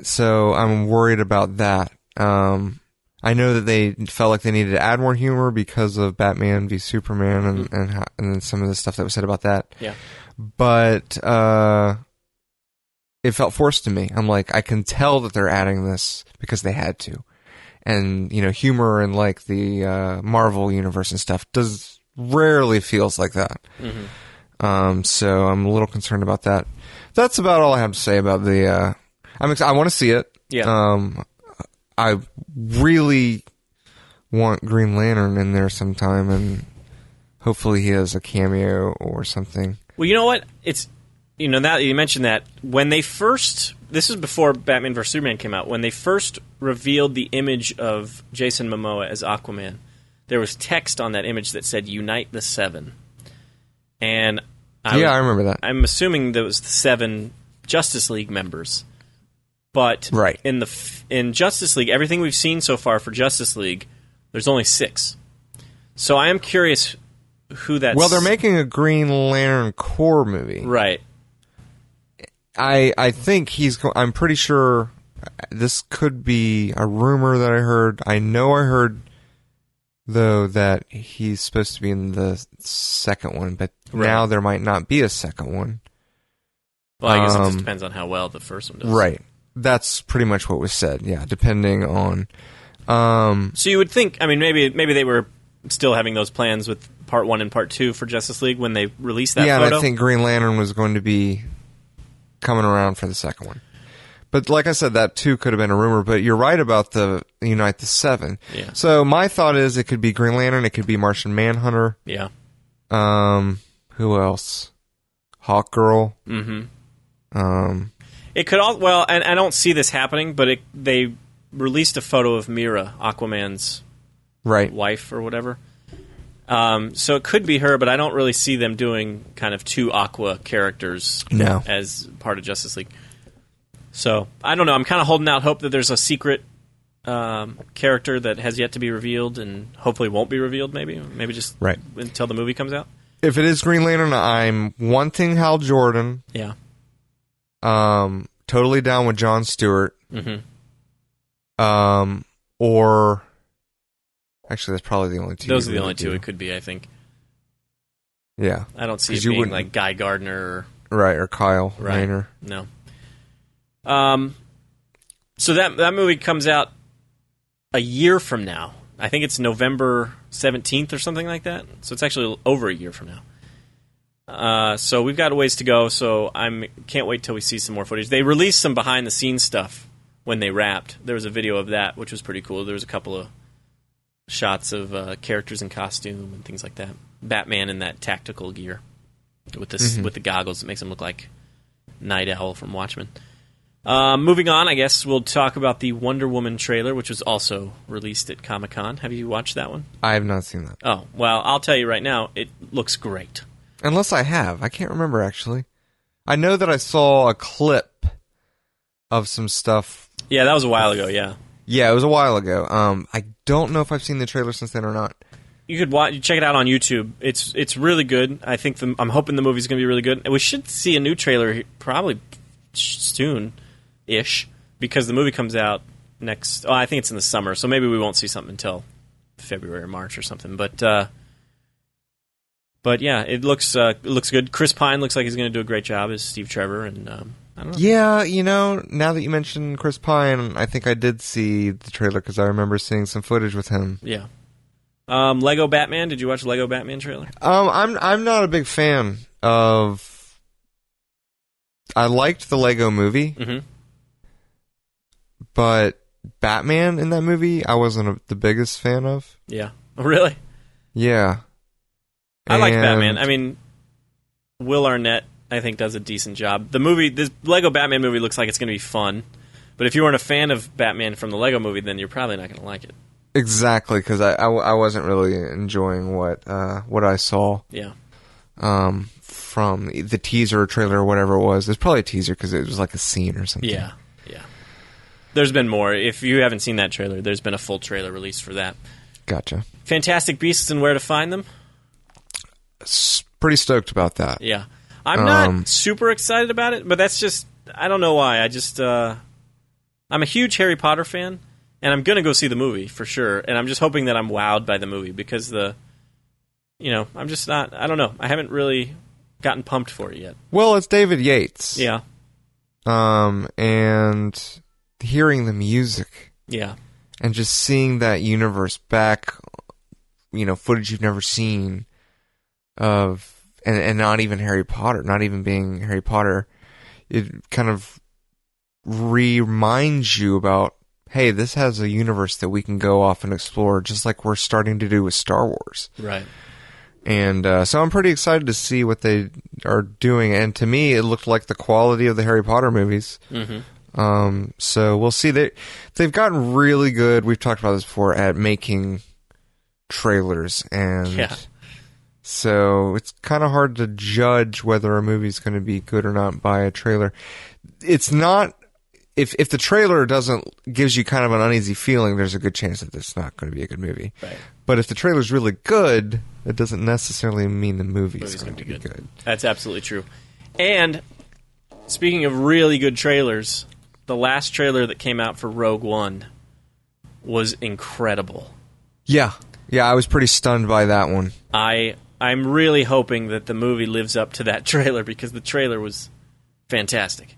So I'm worried about that. I know that they felt like they needed to add more humor because of Batman v Superman and then some of the stuff that was said about that. Yeah. but it felt forced to me. I'm like, I can tell that they're adding this because they had to. And, humor in like the Marvel universe and stuff rarely feels like that. Mm-hmm. So I'm a little concerned about that. That's about all I have to say about the. I want to see it. Yeah. I really want Green Lantern in there sometime, and hopefully he has a cameo or something. Well, you know what? It's now that you mentioned that, when they first, this is before Batman vs Superman came out, when they first revealed the image of Jason Momoa as Aquaman, there was text on that image that said "Unite the Seven," and I remember that. I'm assuming that was the 7 Justice League members. But right. in Justice League, everything we've seen so far for Justice League, there's only 6. So I am curious who that's... Well, they're making a Green Lantern Corps movie. Right. I think I'm pretty sure this could be a rumor that I heard. I know I heard, though, that he's supposed to be in the second one, but now there might not be a second one. Well, I guess it just depends on how well the first one does. Right. That's pretty much what was said, yeah, depending on... So you would think, maybe they were still having those plans with Part 1 and Part 2 for Justice League when they released that photo? Yeah, and I think Green Lantern was going to be coming around for the second one. But like I said, that too could have been a rumor, but you're right about the Unite the Seven. Yeah. So my thought is it could be Green Lantern, it could be Martian Manhunter. Yeah. Who else? Hawkgirl. Mm-hmm. It could all, well, and I don't see this happening, but they released a photo of Mira, Aquaman's wife or whatever. So it could be her, but I don't really see them doing kind of 2 Aqua characters as part of Justice League. So I don't know. I'm kind of holding out hope that there's a secret character that has yet to be revealed and hopefully won't be revealed. Maybe just until the movie comes out. If it is Green Lantern, I'm wanting Hal Jordan. Yeah. Totally down with Jon Stewart. Mm-hmm. Or actually, that's probably the only 2. Those are the only 2 it could be, I think. Yeah, I don't see it being like Guy Gardner, or Kyle Rayner. No. So that movie comes out a year from now. I think it's November 17th or something like that. So it's actually over a year from now. So we've got a ways to go. So can't wait till we see some more footage. They released some behind the scenes stuff when they wrapped. There was a video of that, which was pretty cool. There was a couple of shots of characters in costume and things like that. Batman in that tactical gear with the goggles that makes him look like Night Owl from Watchmen. Moving on, I guess we'll talk about the Wonder Woman trailer, which was also released at Comic-Con. Have you watched that one? I have not seen that. Oh, well, I'll tell you right now, it looks great. Unless I have. I can't remember, actually. I know that I saw a clip of some stuff. Yeah, that was a while ago, yeah. Yeah, it was a while ago. I don't know if I've seen the trailer since then or not. You could check it out on YouTube. It's really good. I think I'm hoping the movie's going to be really good. We should see a new trailer probably soon-ish, because the movie comes out next... Oh, I think it's in the summer, so maybe we won't see something until February or March or something. But yeah, it looks good. Chris Pine looks like he's going to do a great job as Steve Trevor, and I don't know. Yeah, now that you mentioned Chris Pine, I think I did see the trailer because I remember seeing some footage with him. Yeah. Lego Batman. Did you watch the Lego Batman trailer? I'm not a big fan of. I liked the Lego movie, but Batman in that movie, I wasn't the biggest fan of. Yeah. Oh, really? Yeah. I like Batman. I mean, Will Arnett, I think, does a decent job. This Lego Batman movie looks like it's going to be fun, but if you weren't a fan of Batman from the Lego movie, then you're probably not going to like it. Exactly, because I wasn't really enjoying what I saw. Yeah. From the teaser or trailer or whatever it was. It's probably a teaser because it was like a scene or something. Yeah. There's been more. If you haven't seen that trailer, there's been a full trailer released for that. Gotcha. Fantastic Beasts and Where to Find Them. Pretty stoked about that. Yeah. I'm not super excited about it, but that's just, I don't know why. I'm a huge Harry Potter fan, and I'm going to go see the movie for sure, and I'm just hoping that I'm wowed by the movie because I'm just not, I don't know. I haven't really gotten pumped for it yet. Well, it's David Yates. Yeah. And hearing the music. Yeah. And just seeing that universe back, footage you've never seen of, and not even Harry Potter, not even being Harry Potter, it kind of reminds you about, hey, this has a universe that we can go off and explore, just like we're starting to do with Star Wars. Right. And so I'm pretty excited to see what they are doing. And to me, it looked like the quality of the Harry Potter movies. Mm-hmm. So we'll see. They've gotten really good, we've talked about this before, at making trailers. And so it's kind of hard to judge whether a movie's going to be good or not by a trailer. It's not... If the trailer gives you kind of an uneasy feeling, there's a good chance that it's not going to be a good movie. Right. But if the trailer's really good, it doesn't necessarily mean the movie's going to be good. That's absolutely true. And speaking of really good trailers, the last trailer that came out for Rogue One was incredible. Yeah, I was pretty stunned by that one. I'm really hoping that the movie lives up to that trailer because the trailer was fantastic.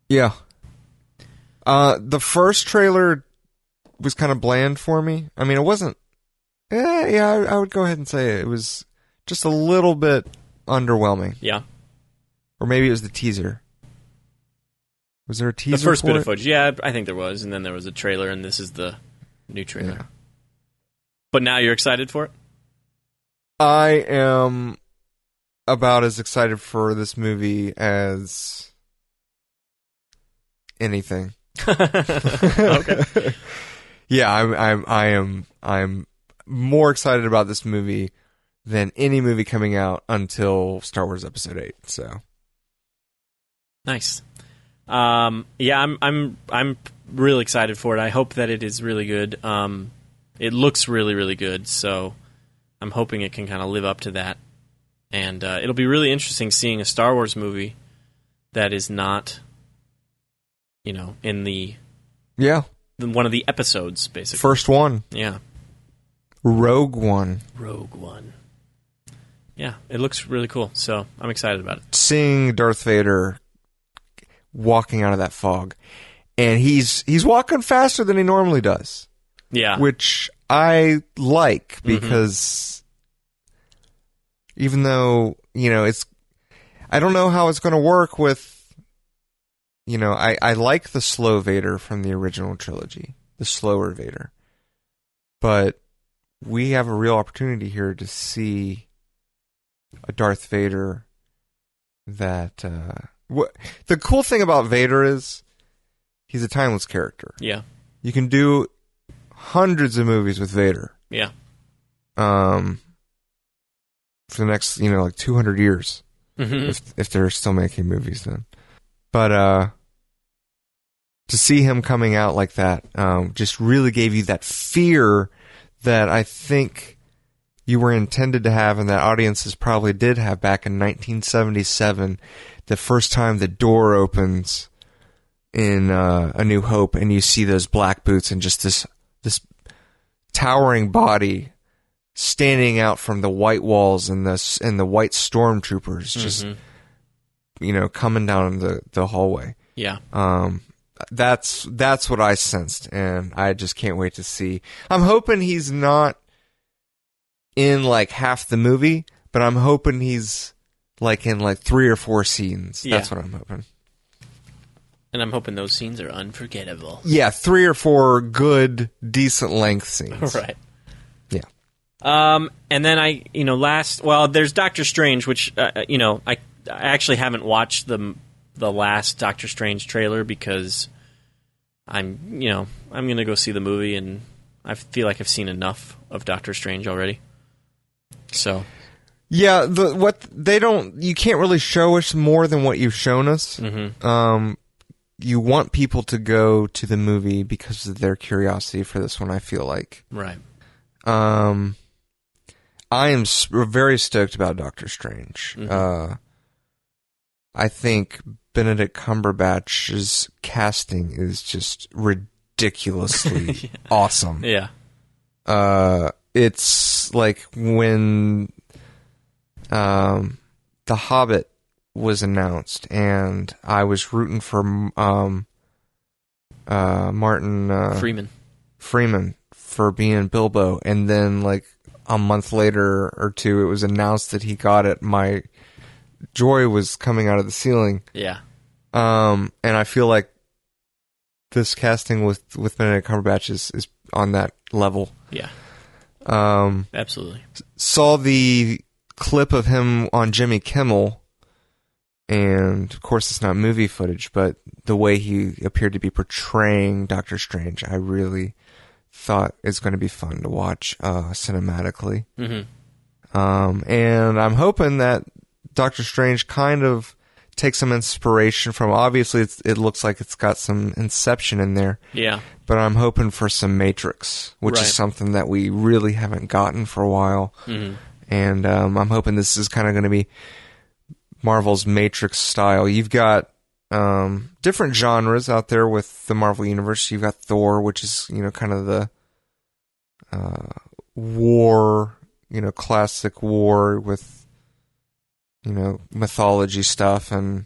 Yeah. The first trailer was kind of bland for me. I mean, it wasn't... I would go ahead and say it was just a little bit underwhelming. Yeah. Or maybe it was the teaser. Was there a teaser? The first bit of footage. Yeah, I think there was. And then there was a trailer, and this is the new trailer. Yeah. But now you're excited for it? I am about as excited for this movie as anything. Okay. Yeah, I'm more excited about this movie than any movie coming out until Star Wars Episode 8. So nice. Yeah, I'm really excited for it. I hope that it is really good. It looks really, really good. So I'm hoping it can kind of live up to that. And it'll be really interesting seeing a Star Wars movie that is not, in the one of the episodes, basically. First one. Yeah. Rogue One. Yeah, it looks really cool, so I'm excited about it. Seeing Darth Vader walking out of that fog, and he's walking faster than he normally does. Yeah. Which I like, because even though, I don't know how it's going to work with, I like the slow Vader from the original trilogy, the slower Vader. But we have a real opportunity here to see a Darth Vader that... the cool thing about Vader is he's a timeless character. Yeah. You can do hundreds of movies with Vader. Yeah. For the next, 200 years. If they're still making movies then. But to see him coming out like that just really gave you that fear that I think you were intended to have, and that audiences probably did have back in 1977, the first time the door opens in A New Hope, and you see those black boots and just this towering body standing out from the white walls and the white stormtroopers just coming down the hallway. Yeah. That's what I sensed, and I just can't wait to see. I'm hoping he's not in half the movie, but I'm hoping he's in 3 or 4 scenes. That's what I'm hoping. And I'm hoping those scenes are unforgettable. Yeah, 3 or 4 good, decent length scenes. Right. Yeah. And then there's Doctor Strange, which I actually haven't watched the last Doctor Strange trailer because I'm going to go see the movie, and I feel like I've seen enough of Doctor Strange already. So, yeah, you can't really show us more than what you've shown us. You want people to go to the movie because of their curiosity for this one, I feel like. Right. I am very stoked about Doctor Strange. I think Benedict Cumberbatch's casting is just ridiculously awesome. Yeah. It's like when The Hobbit was announced, and I was rooting for Martin Freeman for being Bilbo, and then like a month later or two, it was announced that he got it. My joy was coming out of the ceiling. Yeah. And I feel like this casting with Benedict Cumberbatch is on that level. Yeah. Absolutely. Saw the clip of him on Jimmy Kimmel, and of course it's not movie footage, but the way he appeared to be portraying Doctor Strange, I really thought it's going to be fun to watch cinematically. Mm-hmm. And I'm hoping that Doctor Strange kind of takes some inspiration from, obviously it looks like it's got some Inception in there. Yeah. But I'm hoping for some Matrix, which is something that we really haven't gotten for a while. Mm-hmm. And I'm hoping this is kind of going to be Marvel's Matrix style. You've got different genres out there with the Marvel Universe. You've got Thor, which is, kind of the war, classic war with, mythology stuff. And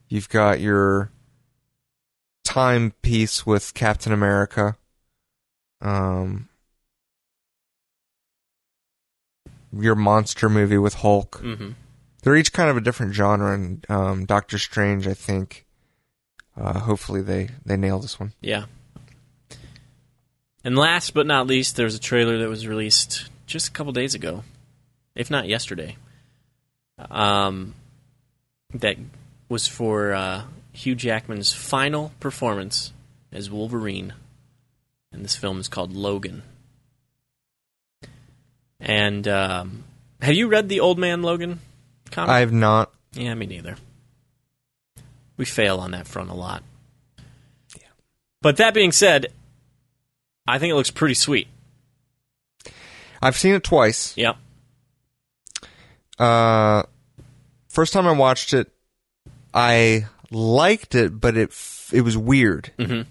you've got your time piece with Captain America. Your monster movie with Hulk. Mm-hmm. They're each kind of a different genre, and Doctor Strange, I think, hopefully they nail this one. Yeah. And last but not least, there's a trailer that was released just a couple days ago, if not yesterday, that was for Hugh Jackman's final performance as Wolverine, and this film is called Logan. And have you read the Old Man Logan comic? I have not. Yeah, me neither. We fail on that front a lot. Yeah. But that being said, I think it looks pretty sweet. I've seen it twice. Yep. First time I watched it, I liked it, but it was weird. Mm-hmm.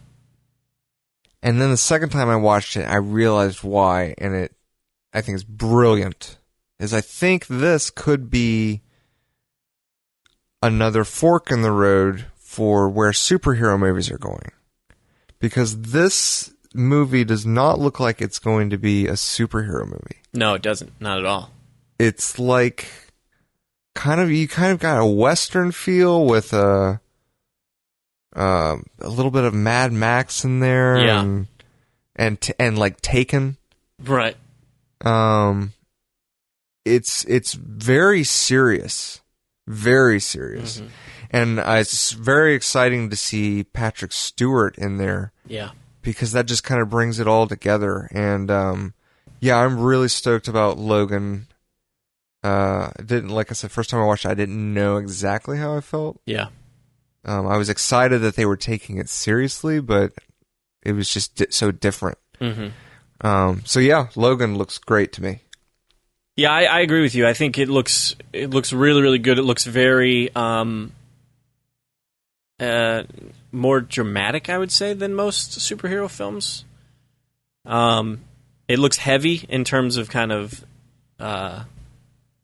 And then the second time I watched it, I realized why, and I think it's brilliant. I think this could be another fork in the road for where superhero movies are going. Because this movie does not look like it's going to be a superhero movie. No, it doesn't. Not at all. It's like you kind of got a Western feel with a little bit of Mad Max in there. Yeah. And like Taken. Right. It's very serious. Very serious. Mm-hmm. And it's very exciting to see Patrick Stewart in there. Yeah. Because that just kind of brings it all together. And, I'm really stoked about Logan. Like I said, first time I watched it, I didn't know exactly how I felt. Yeah. I was excited that they were taking it seriously, but it was just so different. Mm-hmm. Logan looks great to me. Yeah, I agree with you. I think it looks really, really good. It looks very more dramatic, I would say, than most superhero films. It looks heavy in terms of kind of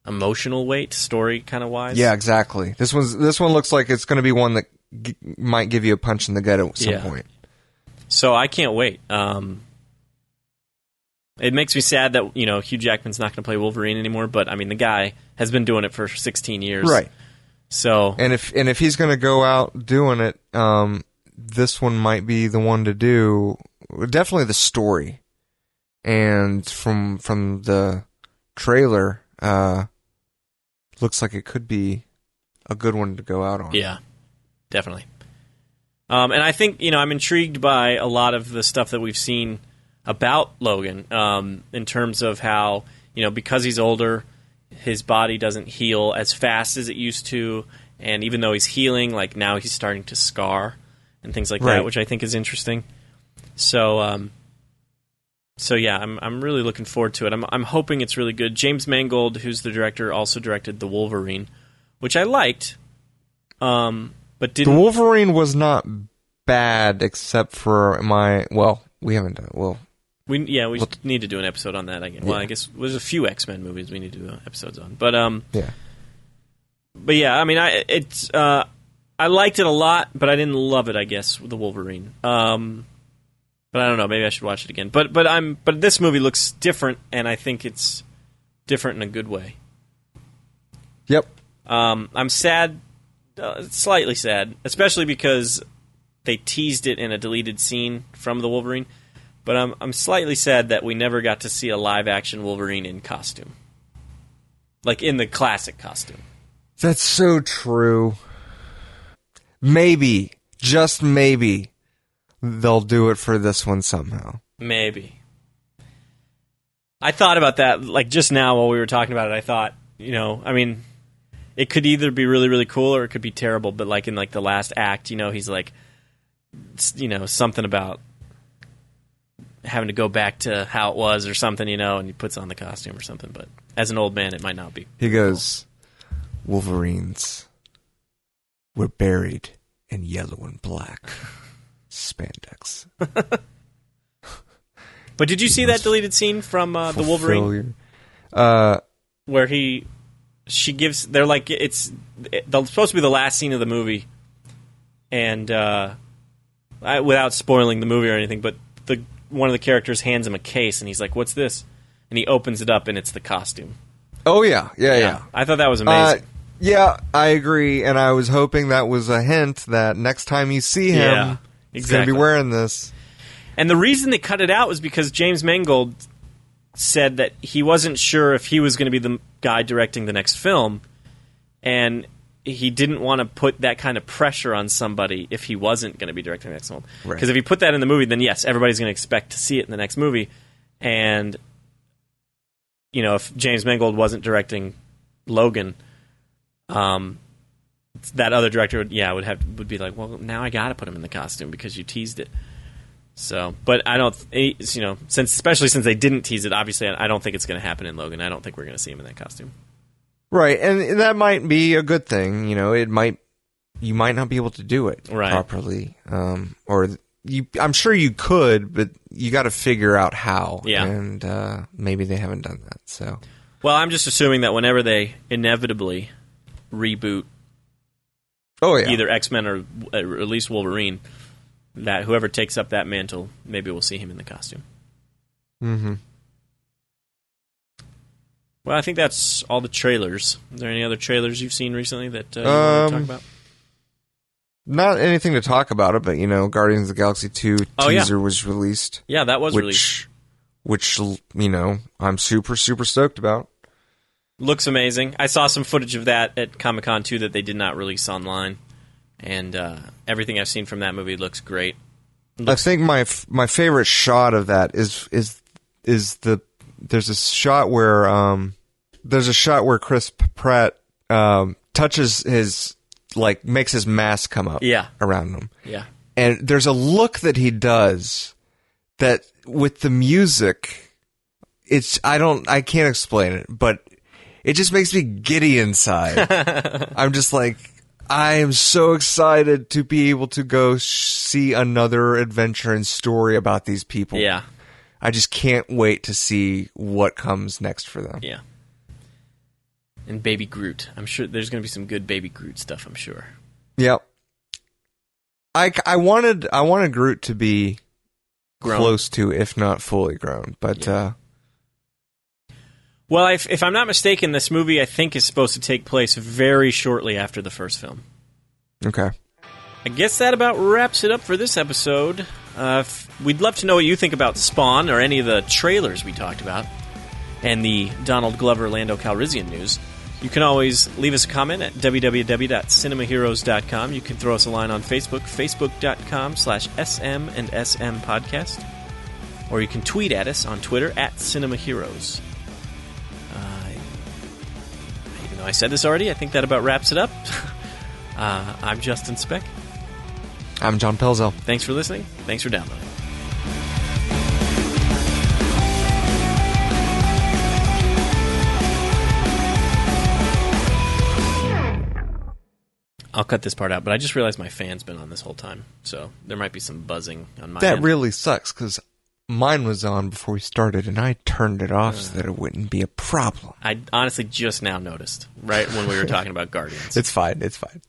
emotional weight, story kind of wise. Yeah, exactly. This one looks like it's going to be one that might give you a punch in the gut at some point. So I can't wait. It makes me sad that Hugh Jackman's not going to play Wolverine anymore. But I mean, the guy has been doing it for 16 years, right? So, and if he's going to go out doing it, this one might be the one to do. Definitely the story, and from the trailer, looks like it could be a good one to go out on. Yeah, definitely. And I think I'm intrigued by a lot of the stuff that we've seen about Logan, in terms of how, because he's older, his body doesn't heal as fast as it used to, and even though he's healing, like now he's starting to scar and things like that, which I think is interesting. So, I'm really looking forward to it. I'm hoping it's really good. James Mangold, who's the director, also directed The Wolverine, which I liked, but didn't. The Wolverine was not bad, except for we haven't done We need to do an episode on that again. Well, I guess there's a few X-Men movies we need to do episodes on. But But yeah, I mean, I liked it a lot, but I didn't love it, I guess, with the Wolverine. But I don't know, maybe I should watch it again. But this movie looks different, and I think it's different in a good way. Yep. I'm sad, slightly sad, especially because they teased it in a deleted scene from the Wolverine. But I'm slightly sad that we never got to see a live-action Wolverine in costume. Like, in the classic costume. That's so true. Maybe, just maybe, they'll do it for this one somehow. Maybe. I thought about that, like, just now while we were talking about it. I thought, I mean, it could either be really, really cool or it could be terrible. But, like, in, like, the last act, he's like, something about having to go back to how it was or something, and he puts on the costume or something. But as an old man, it might not be. He goes, Wolverines were buried in yellow and black spandex. But did you see that deleted scene from the Wolverine? Where she gives, they're like, it's supposed to be the last scene of the movie. And without spoiling the movie or anything, but one of the characters hands him a case, and he's like, "What's this?" And he opens it up, and it's the costume. Oh, yeah. I thought that was amazing. Yeah, I agree, and I was hoping that was a hint that next time you see him, he's going to be wearing this. And the reason they cut it out was because James Mangold said that he wasn't sure if he was going to be the guy directing the next film, and he didn't want to put that kind of pressure on somebody if he wasn't going to be directing the next film. Because if he put that in the movie, then yes, everybody's going to expect to see it in the next movie. And, if James Mangold wasn't directing Logan, that other director would be like, well, now I got to put him in the costume because you teased it. So, but I don't, especially since they didn't tease it, obviously, I don't think it's going to happen in Logan. I don't think we're going to see him in that costume. Right, and that might be a good thing. You might not be able to do it properly, or I'm sure you could, but you got to figure out how. Yeah, and maybe they haven't done that. So, well, I'm just assuming that whenever they inevitably reboot, either X-Men or at least Wolverine, that whoever takes up that mantle, maybe we'll see him in the costume. Mm-hmm. Well, I think that's all the trailers. Are there any other trailers you've seen recently that you want to talk about? Not anything to talk about it, but, Guardians of the Galaxy 2 teaser was released. Yeah, that was released. Which, I'm super, super stoked about. Looks amazing. I saw some footage of that at Comic-Con, too, that they did not release online. And everything I've seen from that movie looks great. I think my favorite shot of that is there's a shot where Chris Pratt touches his, makes his mask come up around him. Yeah. And there's a look that he does that with the music, I can't explain it, but it just makes me giddy inside. I'm just like, I am so excited to be able to go see another adventure and story about these people. Yeah. I just can't wait to see what comes next for them. Yeah. And Baby Groot. I'm sure there's going to be some good Baby Groot stuff, I'm sure. Yep. I wanted Groot to be grown. Close to, if not fully grown. But, well, if I'm not mistaken, this movie, I think, is supposed to take place very shortly after the first film. Okay. I guess that about wraps it up for this episode. We'd love to know what you think about Spawn or any of the trailers we talked about and the Donald Glover Lando Calrissian news. You can always leave us a comment at www.cinemaheroes.com. You can throw us a line on Facebook, facebook.com/SM and SM podcast. Or you can tweet at us on Twitter @CinemaHeroes. Even though I said this already, I think that about wraps it up. I'm Justin Speck. I'm John Pelzel. Thanks for listening. Thanks for downloading. I'll cut this part out, but I just realized my fan's been on this whole time, so there might be some buzzing on my end. That really sucks, because mine was on before we started, and I turned it off so that it wouldn't be a problem. I honestly just now noticed, right when we were talking about Guardians. It's fine. It's fine.